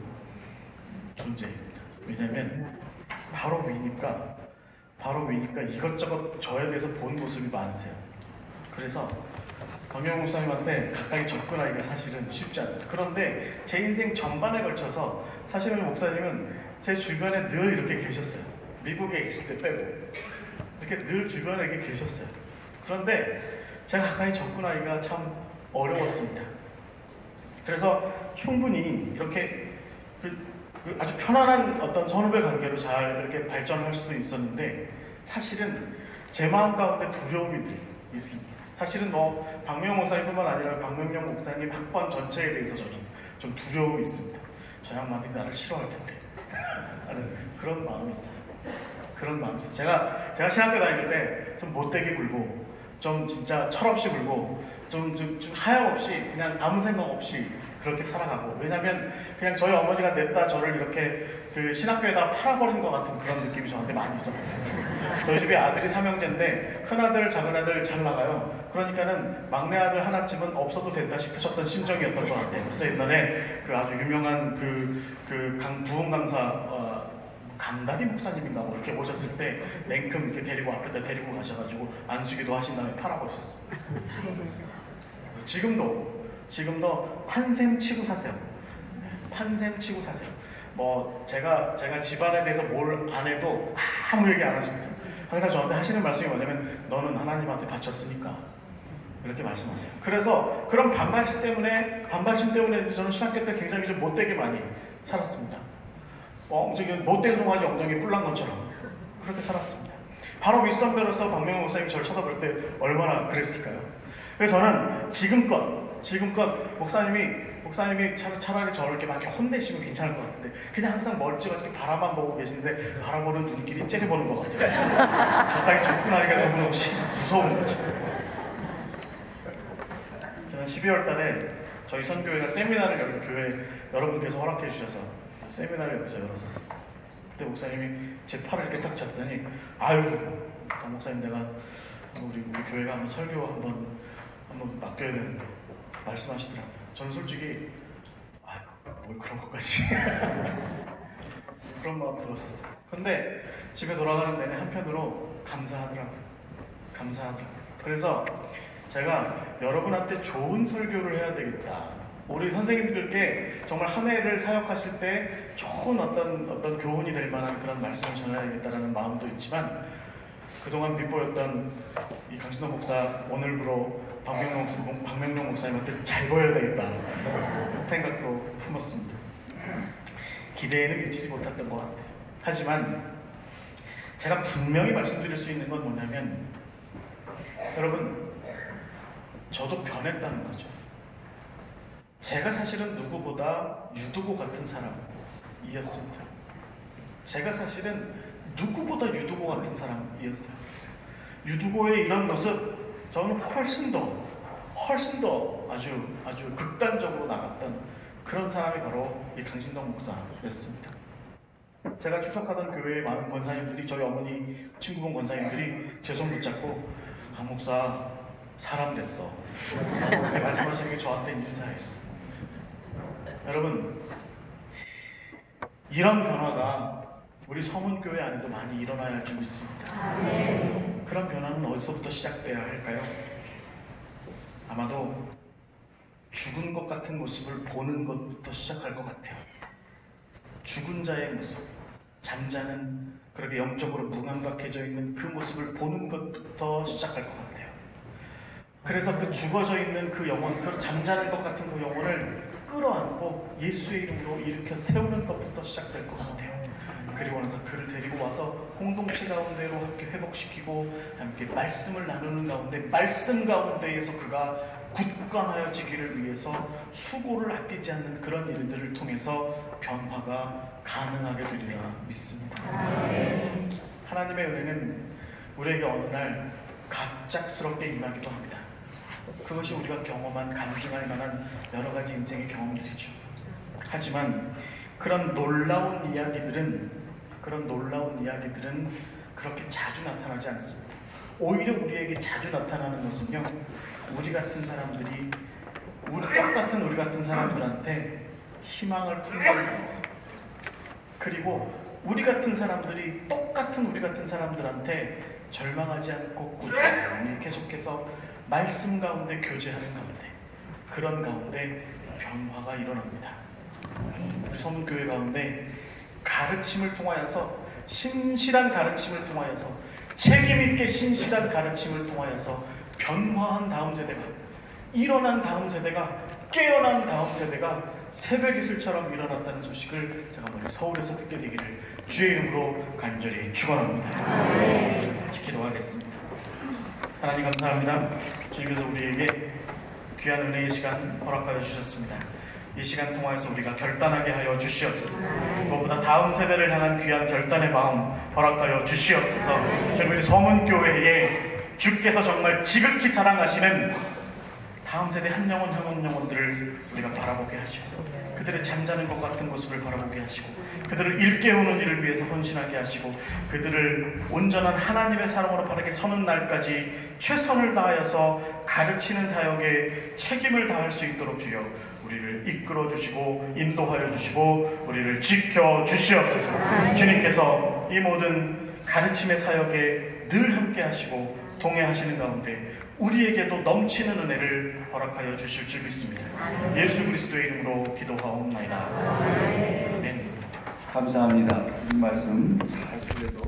존재입니다. 왜냐하면 바로 위니까 바로 위니까 이것저것 저에 대해서 본 모습이 많으세요. 그래서 박명호 목사님한테 가까이 접근하기가 사실은 쉽지 않습니다. 그런데 제 인생 전반에 걸쳐서 사실은 목사님은 제 주변에 늘 이렇게 계셨어요. 미국에 계실 때 빼고 이렇게 늘 주변에 이렇게 계셨어요. 그런데 제가 가까이 접근하기가 참 어려웠습니다. 그래서 충분히 이렇게 아주 편안한 어떤 선후배 관계로 잘 이렇게 발전할 수도 있었는데 사실은 제 마음 가운데 두려움이 있습니다. 사실은 뭐 박명호 목사님뿐만 아니라 박명령 목사님 학번 전체에 대해서 저는 좀 두려움이 있습니다. 저 양반들이 나를 싫어할 텐데 하는 그런 마음이 있어요. 그런 마음이 있어요. 제가 신학교 다닐 때 좀 못되게 굴고 좀 진짜 철없이 굴고 좀 하염없이 그냥 아무 생각 없이 그렇게 살아가고, 왜냐면 그냥 저희 어머니가 냈다 저를 이렇게 그 신학교에다 팔아버린 것 같은 그런 느낌이 저한테 많이 있었거든요. 저희 집에 아들이 삼형제인데 큰아들 작은아들 잘 나가요. 그러니까는 막내 아들 하나쯤은 없어도 된다 싶으셨던 심정이었던 것 같아요. 그래서 옛날에 그 아주 유명한 부흥 강사 강다리 목사님인가 뭐 이렇게 오셨을 때 냉큼 이렇게 데리고 앞에다 데리고 가셔가지고 안수기도 하신 다음에 팔아버리셨어요. 그래서 지금도 판샘 치고 사세요. 판샘 치고 사세요. 뭐 제가 집안에 대해서 뭘 안 해도 아무 얘기 안 하십니다. 항상 저한테 하시는 말씀이 뭐냐면 너는 하나님한테 바쳤으니까 이렇게 말씀하세요. 그래서 그런 반발심 때문에 저는 신학교 때 굉장히 좀 못되게 많이 살았습니다. 못된 송아지 엉덩이 뿔난 것처럼 그렇게 살았습니다. 바로 윗선배로서 박명호 목사님이 저를 쳐다볼 때 얼마나 그랬을까요? 그래서 저는 지금껏 목사님이 차라리 저를 이렇게 막 혼내시면 괜찮을 것 같은데 그냥 항상 멀찌감치 바라만 보고 계시는데 바라보는 눈길이 째려보는 것 같아요. 가까이 접근하기가 너무너무 무서운 거죠. 저는 12월 달에 저희 선교회가 세미나를 교회 여러분께서 허락해 주셔서 세미나를 여기서 열었었습니다. 그때 목사님이 제 팔을 이렇게 딱 잡더니 목사님 내가 우리 교회가 한번 설교 한번 맡겨야 되는데 말씀하시더라고요. 저는 솔직히 뭘 그런 것까지 그런 마음 들었었어요. 근데 집에 돌아가는 내내 한편으로 감사하더라고요. 그래서 제가 여러분한테 좋은 설교를 해야 되겠다. 우리 선생님들께 정말 한 해를 사역하실 때 좋은 어떤 교훈이 될 만한 그런 말씀을 전해야겠다라는 마음도 있지만 그동안 밉보였던 이 강신호 목사 오늘부로 박명령 목사님한테 잘 보여야 되겠다 생각도 품었습니다. 기대에는 미치지 못했던 것 같아요. 하지만 제가 분명히 말씀드릴 수 있는 건 뭐냐면 여러분 저도 변했다는 거죠. 제가 사실은 누구보다 유두고 같은 사람이었습니다. 제가 사실은 누구보다 유두고 같은 사람이었어요. 유두고의 이런 모습 저는 훨씬 더 아주 극단적으로 나갔던 그런 사람이 바로 이 강신동 목사였습니다. 제가 출석하던 교회의 많은 권사님들이 저희 어머니 친구분 권사님들이 제 손 붙잡고 강 목사 사람 됐어 이렇게 말씀하시는 게 저한테 인사예요. 여러분 이런 변화가 우리 서문교회 안에도 많이 일어나야 할 줄 믿습니다. 그런 변화는 어디서부터 시작돼야 할까요? 아마도 죽은 것 같은 모습을 보는 것부터 시작할 것 같아요. 죽은 자의 모습, 잠자는 그렇게 영적으로 무감각해져 있는 그 모습을 보는 것부터 시작할 것 같아요. 그래서 그 죽어져 있는 그 영혼, 그 잠자는 것 같은 그 영혼을 끌어안고 예수의 이름으로 일으켜 세우는 것부터 시작될 것 같아요. 그리고 나서 그를 데리고 와서 공동체 가운데로 함께 회복시키고 함께 말씀을 나누는 가운데 말씀 가운데에서 그가 굳건하여지기를 위해서 수고를 아끼지 않는 그런 일들을 통해서 변화가 가능하게 되리라 믿습니다. 하나님의 은혜는 우리에게 어느 날 갑작스럽게 임하기도 합니다. 그것이 우리가 경험한 간증할 만한 여러 가지 인생의 경험들이죠. 하지만 그런 놀라운 이야기들은 그렇게 자주 나타나지 않습니다. 오히려 우리에게 자주 나타나는 것은요, 우리 같은 사람들한테 희망을 품는 것입니다. 그리고 우리 같은 사람들이 똑같은 우리 같은 사람들한테 절망하지 않고 꾸준히 계속해서 말씀 가운데 교제하는 가운데, 그런 가운데 변화가 일어납니다. 우리 서문교회 가운데 가르침을 통하여서, 신실한 가르침을 통하여서, 책임있게 신실한 가르침을 통하여서 변화한 다음 세대가, 일어난 다음 세대가, 깨어난 다음 세대가 새벽 이슬처럼 일어났다는 소식을 제가 먼저 서울에서 듣게 되기를 주의 이름으로 간절히 축원합니다. 같이 기도하겠습니다. 하나님 감사합니다. 주님께서 우리에게 귀한 은혜의 시간 허락하여 주셨습니다. 이 시간 통하여서 우리가 결단하게 하여 주시옵소서. 무엇보다 다음 세대를 향한 귀한 결단의 마음 허락하여 주시옵소서. 주님, 우리 서문교회에 주께서 정말 지극히 사랑하시는 다음 세대 한 영혼 한 영혼들을 우리가 바라보게 하시고, 그들의 잠자는 것 같은 모습을 바라보게 하시고, 그들을 일깨우는 일을 위해서 헌신하게 하시고, 그들을 온전한 하나님의 사랑으로 바르게 서는 날까지 최선을 다하여서 가르치는 사역에 책임을 다할 수 있도록 주여 우리를 이끌어 주시고 인도하여 주시고 우리를 지켜 주시옵소서. 주님께서 이 모든 가르침의 사역에 늘 함께 하시고 동행하시는 가운데 우리에게도 넘치는 은혜를 허락하여 주실 줄 믿습니다. 예수 그리스도의 이름으로 기도하옵나이다. 아멘. 감사합니다. 이 말씀 잘 소개도